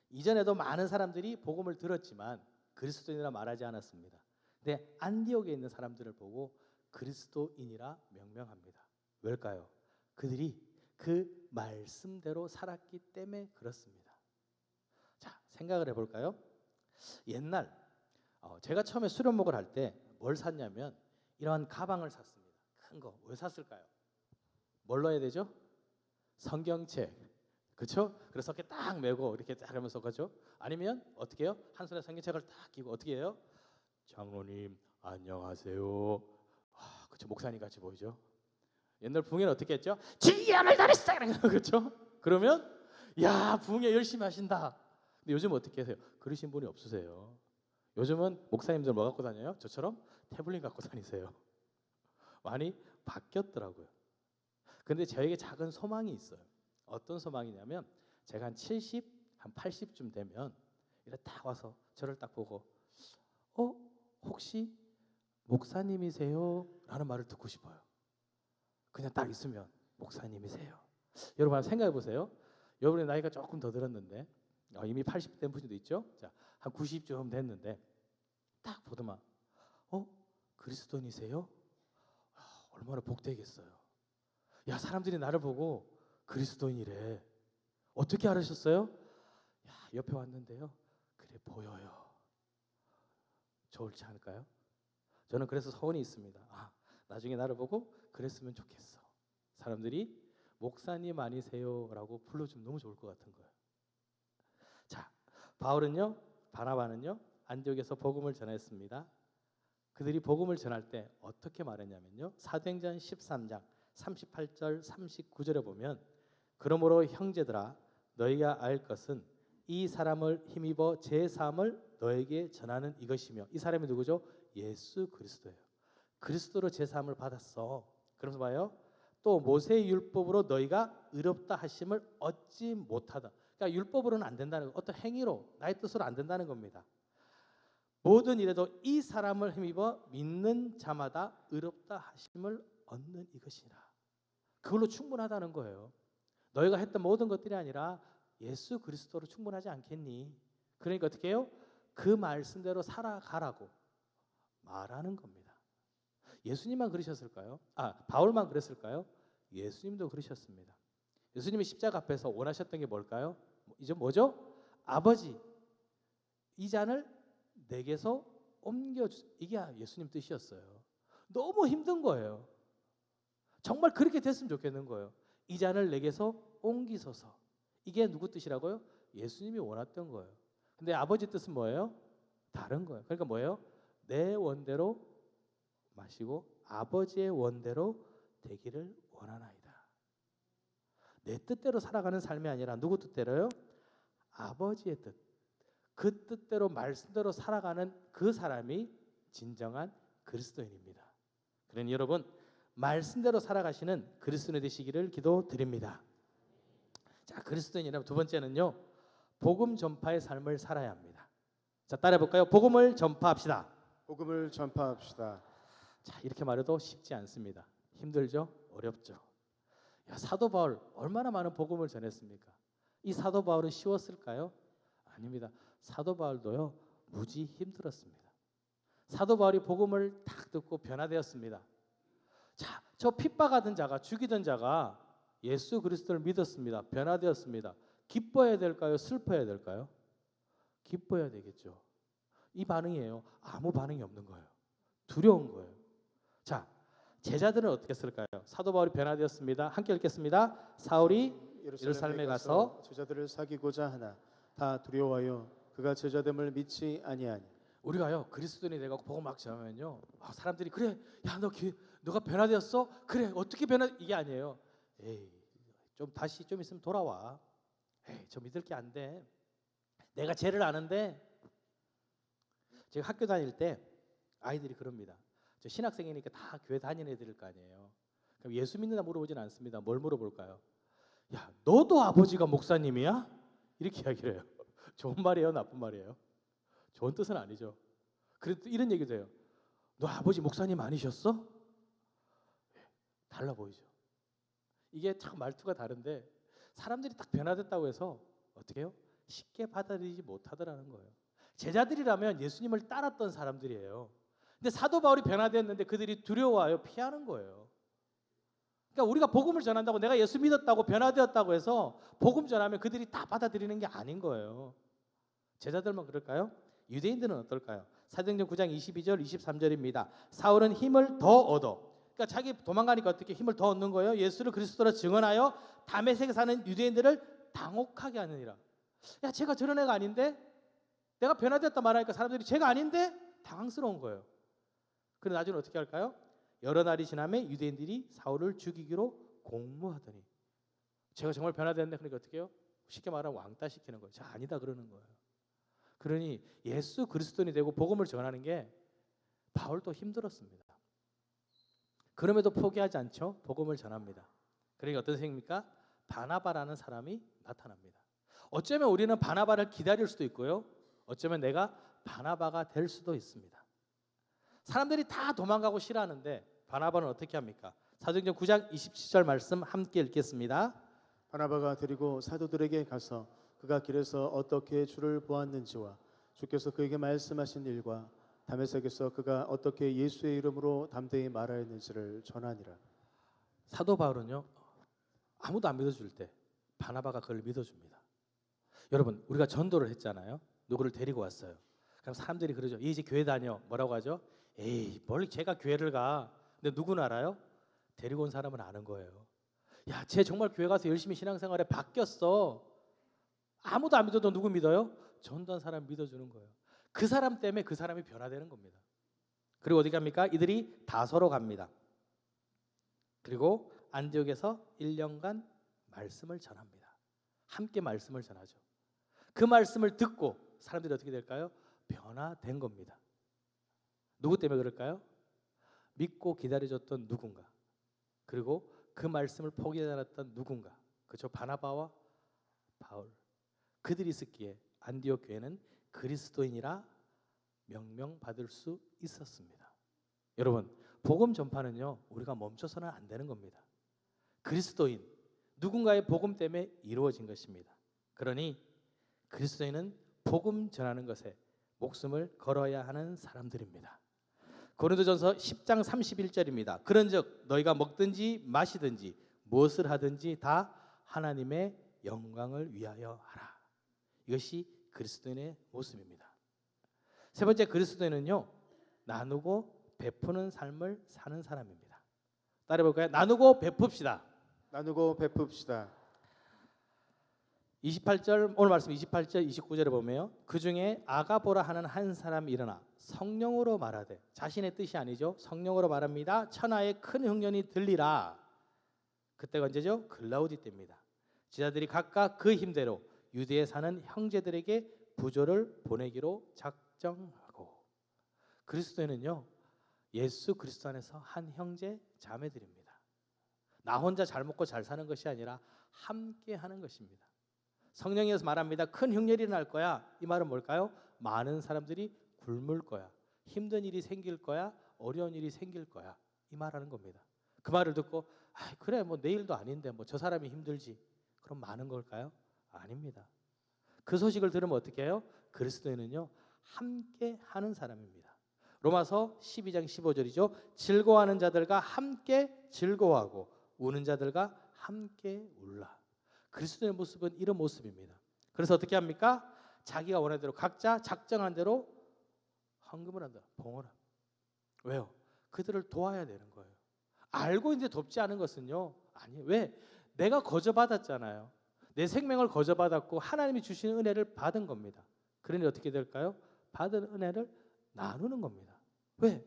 이전에도 많은 사람들이 복음을 들었지만 그리스도인이라 말하지 않았습니다. 근데 안디옥에 있는 사람들을 보고 그리스도인이라 명명합니다. 왜일까요? 그들이 그 말씀대로 살았기 때문에 그렇습니다. 자, 생각을 해볼까요? 옛날 제가 처음에 수련목을 할 때 뭘 샀냐면 이러한 가방을 샀습니다. 큰 거. 왜 샀을까요? 뭘 넣어야 되죠? 성경책. 그렇죠? 그래서 이렇게 딱 메고 이렇게 딱 하면서 가죠. 아니면 어떻게 해요? 한 손에 성경책을 딱 끼고 어떻게 해요? 장로님 안녕하세요. 그렇죠. 목사님 같이 보이죠? 옛날 붕에는 어떻게 했죠? 진리함을 다했어. 그렇죠? 그러면 야, 붕에 열심히 하신다. 근데 요즘 어떻게 하세요? 그러신 분이 없으세요. 요즘은 목사님들 뭐 갖고 다녀요? 저처럼 태블릿 갖고 다니세요. 많이 바뀌었더라고요. 근데 저에게 작은 소망이 있어요. 어떤 소망이냐면 제가 한 70, 한 80쯤 되면 이렇게 딱 와서 저를 딱 보고 혹시 목사님이세요? 라는 말을 듣고 싶어요. 그냥 딱 있으면 목사님이세요. 여러분 한번 생각해 보세요. 여러분의 나이가 조금 더 들었는데 이미 80 된 분도 있죠. 자, 한 90쯤 됐는데 딱 보더만 그리스도인이세요? 얼마나 복되겠어요. 야, 사람들이 나를 보고 그리스도인이래. 어떻게 알으셨어요? 야, 옆에 왔는데요. 그래 보여요. 좋을지 않을까요? 저는 그래서 소원이 있습니다. 나중에 나를 보고 그랬으면 좋겠어. 사람들이 목사님 아니세요라고 불러주면 너무 좋을 것 같은 거예요. 자, 바울은요, 바나바는요, 안디옥에서 복음을 전했습니다. 그들이 복음을 전할 때 어떻게 말했냐면요, 사도행전 13장 38절 39절에 보면 그러므로 형제들아 너희가 알 것은 이 사람을 힘입어 제 사함을 너에게 전하는 이것이며, 이 사람이 누구죠? 예수 그리스도예요. 그리스도로 제 사함을 받았어. 그러면서 봐요. 또 모세의 율법으로 너희가 의롭다 하심을 얻지 못하다. 그러니까 율법으로는 안 된다는 거, 어떤 행위로 나의 뜻으로 안 된다는 겁니다. 모든 일에도 이 사람을 힘입어 믿는 자마다 의롭다 하심을 얻는 이것이라. 그걸로 충분하다는 거예요. 너희가 했던 모든 것들이 아니라 예수 그리스도로 충분하지 않겠니? 그러니까 어떻게 해요? 그 말씀대로 살아가라고 말하는 겁니다. 예수님만 그러셨을까요? 바울만 그랬을까요? 예수님도 그러셨습니다. 예수님이 십자가 앞에서 원하셨던 게 뭘까요? 이제 뭐죠? 아버지, 이 잔을 내게서 옮겨주. 이게 예수님 뜻이었어요. 너무 힘든 거예요. 정말 그렇게 됐으면 좋겠는 거예요. 이 잔을 내게서 옮기소서. 이게 누구 뜻이라고요? 예수님이 원했던 거예요. 근데 아버지 뜻은 뭐예요? 다른 거예요. 그러니까 뭐예요? 내 원대로 마시고 아버지의 원대로 되기를 원하나이다. 내 뜻대로 살아가는 삶이 아니라 누구 뜻대로요? 아버지의 뜻. 그 뜻대로 말씀대로 살아가는 그 사람이 진정한 그리스도인입니다. 그러니 여러분 말씀대로 살아가시는 그리스도인이 되시기를 기도드립니다. 자, 그리스도인이라면 두 번째는요, 복음 전파의 삶을 살아야 합니다. 자, 따라해 볼까요? 복음을 전파합시다. 복음을 전파합시다. 자, 이렇게 말해도 쉽지 않습니다. 힘들죠? 어렵죠. 야, 사도 바울 얼마나 많은 복음을 전했습니까? 이 사도 바울은 쉬웠을까요? 아닙니다. 사도 바울도요, 무지 힘들었습니다. 사도 바울이 복음을 딱 듣고 변화되었습니다. 자, 저 핍박하던 자가, 죽이던 자가 예수 그리스도를 믿었습니다. 변화되었습니다. 기뻐해야 될까요? 슬퍼해야 될까요? 기뻐해야 되겠죠. 이 반응이에요. 아무 반응이 없는 거예요. 두려운 거예요. 자, 제자들은 어떻게 했을까요? 사도 바울이 변화되었습니다. 함께 읽겠습니다. 사울이 예루살렘에 가서 제자들을 사귀고자 하나 다 두려워하여 그가 제자됨을 믿지 아니하니. 우리가요 그리스도인이 되고 복음 막 전하면요, 사람들이 그래, 야 너가 변화되었어? 그래, 어떻게 변화? 이게 아니에요. 에이, 좀 다시 좀 있으면 돌아와. 에이, 저 믿을 게 안 돼. 내가 죄를 아는데. 제가 학교 다닐 때 아이들이 그럽니다. 저 신학생이니까 다 교회 다니는 애들일 거 아니에요. 그럼 예수 믿는다 물어보진 않습니다. 뭘 물어볼까요? 야, 너도 아버지가 목사님이야? 이렇게 이야기를 해요. 좋은 말이에요, 나쁜 말이에요? 좋은 뜻은 아니죠. 그래도 이런 얘기도 해요. 너 아버지 목사님 아니셨어? 달라 보이죠. 이게 참 말투가 다른데 사람들이 딱 변화됐다고 해서 어떻게 해요? 쉽게 받아들이지 못하더라는 거예요. 제자들이라면 예수님을 따랐던 사람들이에요. 근데 사도 바울이 변화되었는데 그들이 두려워하여 피하는 거예요. 그러니까 우리가 복음을 전한다고, 내가 예수 믿었다고 변화되었다고 해서 복음 전하면 그들이 다 받아들이는 게 아닌 거예요. 제자들만 그럴까요? 유대인들은 어떨까요? 사도행전 9장 22절 23절입니다. 사울은 힘을 더 얻어, 그러니까 자기 도망가니까 어떻게 힘을 더 얻는 거예요? 예수를 그리스도로 증언하여 다메섹에 사는 유대인들을 당혹하게 하느니라. 야, 제가 저런 애가 아닌데? 내가 변화됐다 말하니까 사람들이 제가 아닌데? 당황스러운 거예요. 그런데 나중에 어떻게 할까요? 여러 날이 지나면 유대인들이 사울을 죽이기로 공모하더니, 제가 정말 변화됐네. 그러니까 어떻게 해요? 쉽게 말하면 왕따시키는 거예요. 자, 아니다 그러는 거예요. 그러니 예수 그리스도인이 되고 복음을 전하는 게 바울도 힘들었습니다. 그럼에도 포기하지 않죠. 복음을 전합니다. 그러니까 어떤 생입니까? 바나바라는 사람이 나타납니다. 어쩌면 우리는 바나바를 기다릴 수도 있고요, 어쩌면 내가 바나바가 될 수도 있습니다. 사람들이 다 도망가고 싫어하는데 바나바는 어떻게 합니까? 사도행전 9장 27절 말씀 함께 읽겠습니다. 바나바가 데리고 사도들에게 가서 그가 길에서 어떻게 주를 보았는지와 주께서 그에게 말씀하신 일과 다메섹에서 그가 어떻게 예수의 이름으로 담대히 말하였는지를 전하니라. 사도 바울은요, 아무도 안 믿어줄 때 바나바가 그걸 믿어줍니다. 여러분, 우리가 전도를 했잖아요. 누구를 데리고 왔어요. 그럼 사람들이 그러죠. 얘 이제 교회 다녀. 뭐라고 하죠? 에이, 뭘 제가 교회를 가. 근데 누구는 알아요? 데리고 온 사람은 아는 거예요. 야, 쟤 정말 교회 가서 열심히 신앙생활에 바뀌었어. 아무도 안 믿어도 누구 믿어요? 전도한 사람 믿어주는 거예요. 그 사람 때문에 그 사람이 변화되는 겁니다. 그리고 어디 갑니까? 이들이 다소로 갑니다. 그리고 안디옥에서 1년간 말씀을 전합니다. 함께 말씀을 전하죠. 그 말씀을 듣고 사람들이 어떻게 될까요? 변화된 겁니다. 누구 때문에 그럴까요? 믿고 기다려줬던 누군가, 그리고 그 말씀을 포기하지 않았던 누군가, 그렇죠? 바나바와 바울, 그들이 있었기에 안디옥 교회는 그리스도인이라 명명받을 수 있었습니다. 여러분, 복음 전파는요, 우리가 멈춰서는 안 되는 겁니다. 그리스도인, 누군가의 복음 때문에 이루어진 것입니다. 그러니 그리스도인은 복음 전하는 것에 목숨을 걸어야 하는 사람들입니다. 고린도전서 10장 31절입니다. 그런즉 너희가 먹든지 마시든지 무엇을 하든지 다 하나님의 영광을 위하여 하라. 이것이 그리스도인의 모습입니다. 세 번째, 그리스도인은요, 나누고 베푸는 삶을 사는 사람입니다. 따라해 볼까요? 나누고 베풉시다. 나누고 베풉시다. 28절 오늘 말씀 28절 29절에 보면 그 중에 아가보라 하는 한 사람이 일어나 성령으로 말하되 자신의 뜻이 아니죠. 성령으로 말합니다. 천하의 큰 흉년이 들리라. 그때가 언제죠? 글라우디 때입니다. 제자들이 각각 그 힘대로 유대에 사는 형제들에게 부조를 보내기로 작정하고 그리스도인은요 예수 그리스도 안에서 한 형제 자매들입니다. 나 혼자 잘 먹고 잘 사는 것이 아니라 함께 하는 것입니다. 성령에서 말합니다. 큰 흉년이 날 거야. 이 말은 뭘까요? 많은 사람들이 굶을 거야. 힘든 일이 생길 거야. 어려운 일이 생길 거야. 이 말하는 겁니다. 그 말을 듣고 그래 뭐 내일도 아닌데 뭐 저 사람이 힘들지. 그럼 많은 걸까요? 아닙니다. 그 소식을 들으면 어떻게 해요? 그리스도인은요 함께 하는 사람입니다. 로마서 12장 15절이죠. 즐거워하는 자들과 함께 즐거워하고 우는 자들과 함께 울라. 그리스도의 모습은 이런 모습입니다. 그래서 어떻게 합니까? 자기가 원하는 대로 각자 작정한 대로 헌금을 한다. 봉헌을 합니다. 왜요? 그들을 도와야 되는 거예요. 알고 있는데 돕지 않은 것은요 아니에요. 왜? 내가 거저받았잖아요. 내 생명을 거저받았고 하나님이 주시는 은혜를 받은 겁니다. 그러니 어떻게 될까요? 받은 은혜를 나누는 겁니다. 왜?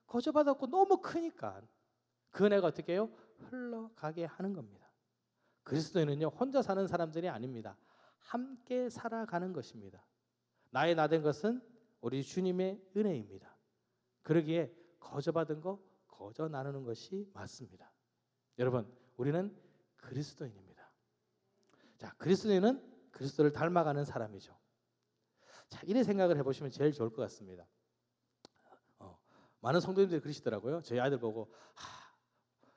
거저받았고 너무 크니까 그 은혜가 어떻게 해요? 흘러가게 하는 겁니다. 그리스도인은요 혼자 사는 사람들이 아닙니다. 함께 살아가는 것입니다. 나의 나된 것은 우리 주님의 은혜입니다. 그러기에 거저받은 거 거저 나누는 것이 맞습니다. 여러분 우리는 그리스도인입니다. 자, 그리스도인은 그리스도를 닮아가는 사람이죠. 자, 이래 생각을 해보시면 제일 좋을 것 같습니다. 많은 성도님들이 그러시더라고요. 저희 아이들 보고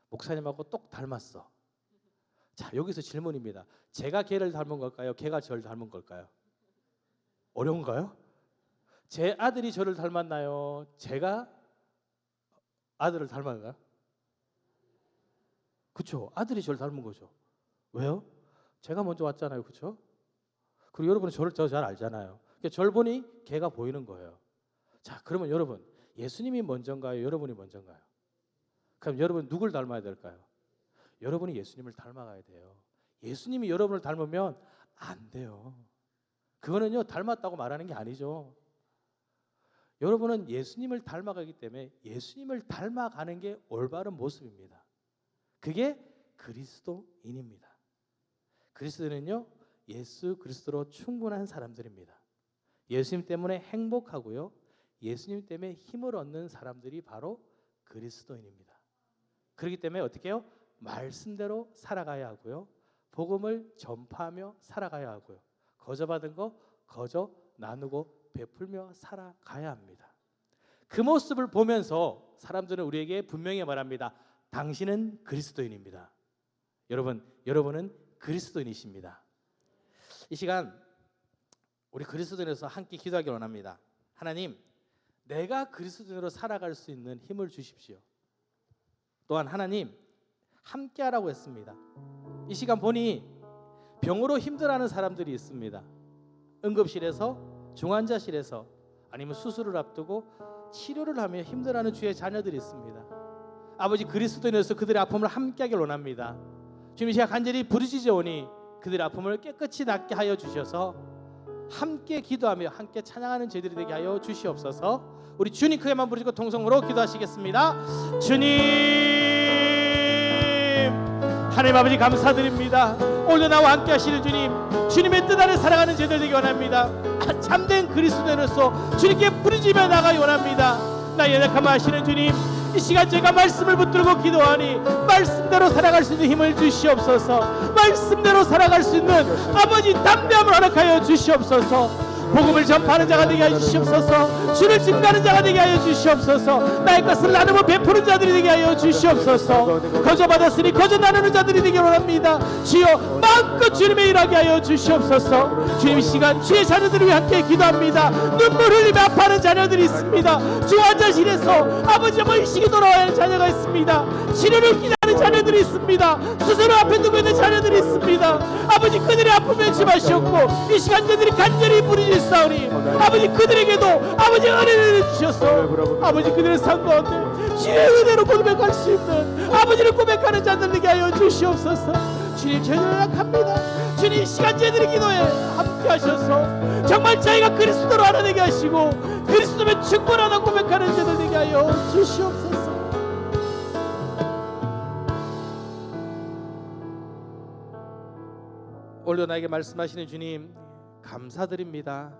목사님하고 똑 닮았어. 자, 여기서 질문입니다. 제가 걔를 닮은 걸까요? 걔가 저를 닮은 걸까요? 어려운가요? 제 아들이 저를 닮았나요? 제가 아들을 닮았나요? 그렇죠. 아들이 저를 닮은 거죠. 왜요? 제가 먼저 왔잖아요. 그렇죠? 그리고 여러분은 저를 잘 알잖아요. 그러니까 저를 보니 걔가 보이는 거예요. 자, 그러면 여러분 예수님이 먼저인가요? 여러분이 먼저인가요? 그럼 여러분 누굴 닮아야 될까요? 여러분이 예수님을 닮아가야 돼요. 예수님이 여러분을 닮으면 안 돼요. 그거는요 닮았다고 말하는 게 아니죠. 여러분은 예수님을 닮아가기 때문에 예수님을 닮아가는 게 올바른 모습입니다. 그게 그리스도인입니다. 그리스도인은요 예수 그리스도로 충분한 사람들입니다. 예수님 때문에 행복하고요 예수님 때문에 힘을 얻는 사람들이 바로 그리스도인입니다. 그렇기 때문에 어떻게 해요? 말씀대로 살아가야 하고요 복음을 전파하며 살아가야 하고요 거저받은 거 거저 나누고 베풀며 살아가야 합니다. 그 모습을 보면서 사람들은 우리에게 분명히 말합니다. 당신은 그리스도인입니다. 여러분은 그리스도인이십니다. 이 시간 우리 그리스도인에서 함께 기도하기 원합니다. 하나님, 내가 그리스도인으로 살아갈 수 있는 힘을 주십시오. 또한 하나님, 함께 하라고 했습니다. 이 시간 보니 병으로 힘들어하는 사람들이 있습니다. 응급실에서 중환자실에서 아니면 수술을 앞두고 치료를 하며 힘들어하는 주의 자녀들이 있습니다. 아버지 그리스도인으로서 그들의 아픔을 함께하길 원합니다. 주님, 제가 간절히 부르짖어오니 그들의 아픔을 깨끗이 낫게 하여 주셔서 함께 기도하며 함께 찬양하는 저희들이 되게 하여 주시옵소서. 우리 주님 크게만 부르시고 통성으로 기도하시겠습니다. 주님, 하나님 아버지 감사드립니다. 오늘 나와 함께 하시는 주님, 주님의 뜻 안에 살아가는 저희들 되기 원합니다. 참된 그리스도인으로서 주님께 부르짖으며 나가기 원합니다. 나의 연약함을 아시는 주님, 이 시간 제가 말씀을 붙들고 기도하니 말씀대로 살아갈 수 있는 힘을 주시옵소서. 말씀대로 살아갈 수 있는 아버지 담대함을 허락하여 주시옵소서. 복음을 전파하는 자가 되게 하여 주시옵소서. 주를 증거하는 자가 되게 하여 주시옵소서. 나의 것을 나누고 베푸는 자들이 되게 하여 주시옵소서. 거저 받았으니 거저 나누는 자들이 되기 원합니다. 주여 마음껏 주님의 일하게 하여 주시옵소서. 주님, 이 시간 주의 자녀들을 위해 함께 기도합니다. 눈물 흘리며 아파하는 자녀들이 있습니다. 중환자실에서 아버지 의식이 돌아와야 하는 자녀가 있습니다. 치료를 기다리는 자녀들이 있습니다. 스스로 앞에 두고 있는 자녀들이 있습니다. 아버지 그들의 아픔 면치 마시옵고 이 시간 저들이 간절히 부르짖사오니 아버지 그들에게도 아버지 은혜를 주셔서 아버지 그들의 삶 가운데 주의 은혜로 고백할 수 있는 아버지를 고백하는 자들 되게 하여 주시옵소서. 주님 저희를 연락합니다. 주님 이 시간 저희들의 기도에 함께 하셔서 정말 저희가 그리스도로 하나 되게 하시고 그리스도면 충분하다 고백하는 자들 되게 하여 주시옵소서. 오늘도 나에게 말씀하시는 주님 감사드립니다.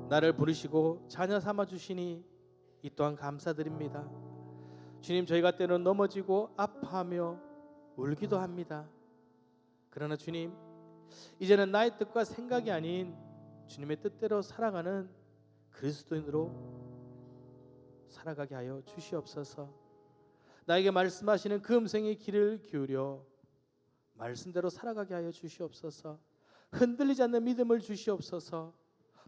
나를 부르시고 자녀 삼아 주시니 이 또한 감사드립니다. 주님 저희가 때로는 넘어지고 아파하며 울기도 합니다. 그러나 주님 이제는 나의 뜻과 생각이 아닌 주님의 뜻대로 살아가는 그리스도인으로 살아가게 하여 주시옵소서. 나에게 말씀하시는 그 음성의 귀를 기울여 말씀대로 살아가게 하여 주시옵소서. 흔들리지 않는 믿음을 주시옵소서.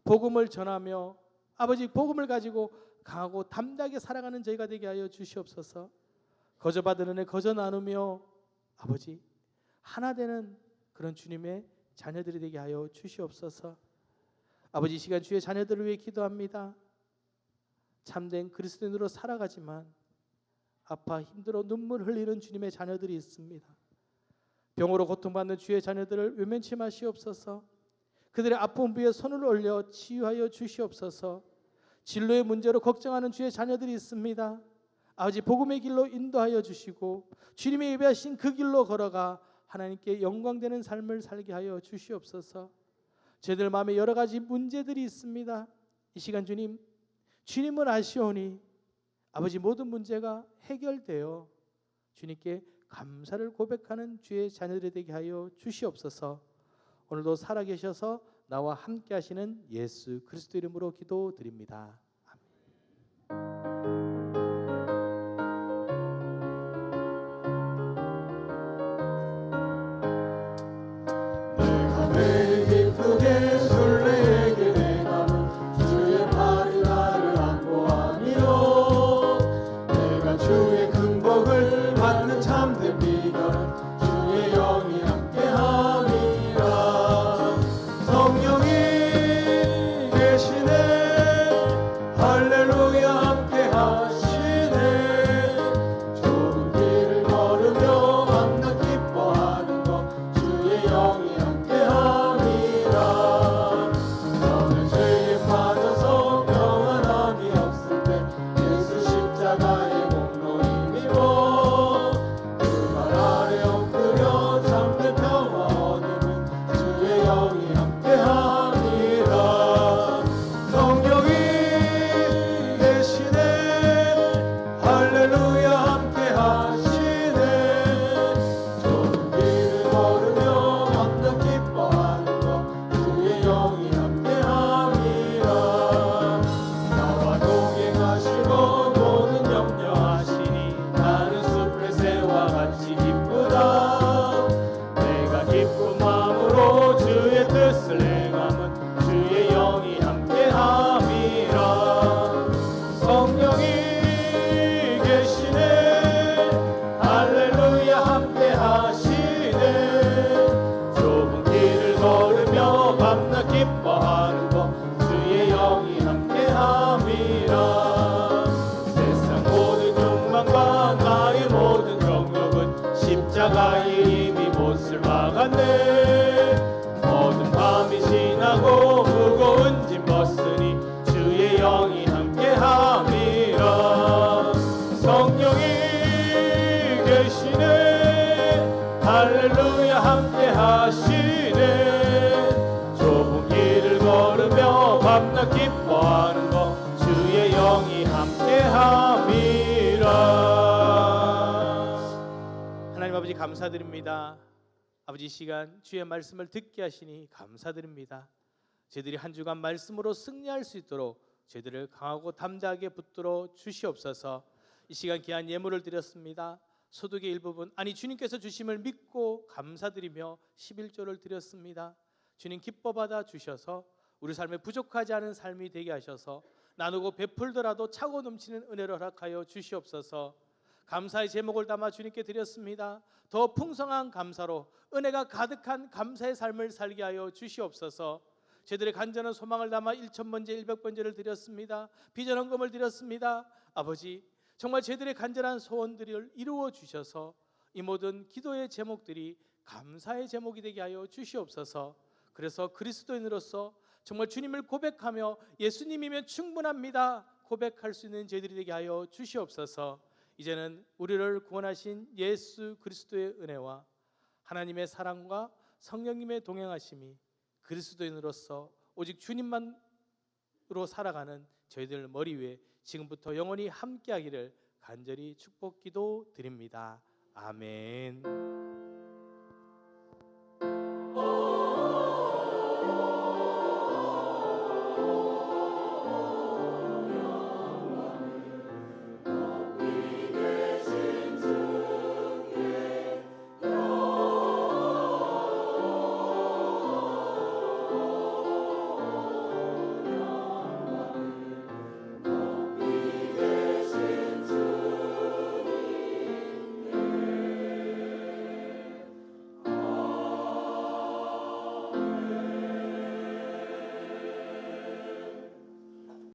복음을 전하며 아버지 복음을 가지고 강하고 담대하게 살아가는 저희가 되게 하여 주시옵소서. 거저 받은 은혜 거저 나누며 아버지 하나 되는 그런 주님의 자녀들이 되게 하여 주시옵소서. 아버지 이 시간 주의 자녀들을 위해 기도합니다. 참된 그리스도인으로 살아가지만 아파 힘들어 눈물 흘리는 주님의 자녀들이 있습니다. 병으로 고통받는 주의 자녀들을 외면치 마시옵소서. 그들의 아픈 부에 손을 올려 치유하여 주시옵소서. 진로의 문제로 걱정하는 주의 자녀들이 있습니다. 아버지 복음의 길로 인도하여 주시고 주님의 예배하신 그 길로 걸어가 하나님께 영광되는 삶을 살게 하여 주시옵소서. 저희들 마음에 여러 가지 문제들이 있습니다. 이 시간 주님은 아시오니 아버지 모든 문제가 해결되어 주님께 감사를 고백하는 주의 자녀들이 되게 하여 주시옵소서. 오늘도 살아계셔서 나와 함께 하시는 예수 그리스도 이름으로 기도드립니다. 매일 기쁘게 술래에게 내 맘은 주의 팔이 나를 안보하며 내가 주의 근복을 받는 참된 비결은 주의 영이 함께함이라. 성령이 계시네 할렐루야 함께하시네. 좁은 길을 걸으며 만나 기뻐하는 것 주의 영이 함께함이라. 저는 죄에 빠져서 평안함이 없을 때 예수 십자가의 공로 힘입어 그 발 아래 엎드려 참된 평화 얻음은 주의 영이 함께함이라. 성령이 계시네 할렐루야 함께하시네. 좁은 길을 걸으며 만나 기뻐하는 것 주의 영이 함께함이라. 나와 동행하시고 도는 염려하시니 나는 숲의 새와 같이 기쁘다. 내가 기쁜 마음으로 주의 뜻을 행함은 주의 영이 함께함이라. 성령이 계시네 할렐루야 함께하시네. 좁은 길을 걸으며 밤낮 기뻐하는 것 주의 영이 함께함이라. 세상 모든 욕망과 나의 모든 정욕은 십자가의 이미 못을 막았네. 모든 밤이 지나고 무거운 짐 벗으니 주의 영이 함께함이라. 성령이 계시네 할렐루야 함께하시네. 좁은 길을 걸으며 밤낮 기뻐하는 것 주의 영이 함께함이라. 하나님 아버지 감사드립니다. 아버지 이 시간 주의 말씀을 듣게 하시니 감사드립니다. 저희들이 한 주간 말씀으로 승리할 수 있도록 저희들을 강하고 담대하게 붙들어 주시옵소서. 이 시간 귀한 예물을 드렸습니다. 소득의 일부분 아니 주님께서 주심을 믿고 감사드리며 11조를 드렸습니다. 주님 기뻐 받아 주셔서 우리 삶에 부족하지 않은 삶이 되게 하셔서 나누고 베풀더라도 차고 넘치는 은혜를 허락하여 주시옵소서. 감사의 제목을 담아 주님께 드렸습니다. 더 풍성한 감사로 은혜가 가득한 감사의 삶을 살게 하여 주시옵소서. 저희들의 간절한 소망을 담아 1000번째 100번째를 드렸습니다. 비전헌금을 드렸습니다. 아버지, 정말 저희들의 간절한 소원들을 이루어 주셔서 이 모든 기도의 제목들이 감사의 제목이 되게 하여 주시옵소서. 그래서 그리스도인으로서 정말 주님을 고백하며 예수님이면 충분합니다 고백할 수 있는 저희들이 되게 하여 주시옵소서. 이제는 우리를 구원하신 예수 그리스도의 은혜와 하나님의 사랑과 성령님의 동행하심이 그리스도인으로서 오직 주님만으로 살아가는 저희들 머리 위에 지금부터 영원히 함께하기를 간절히 축복 기도 드립니다. 아멘.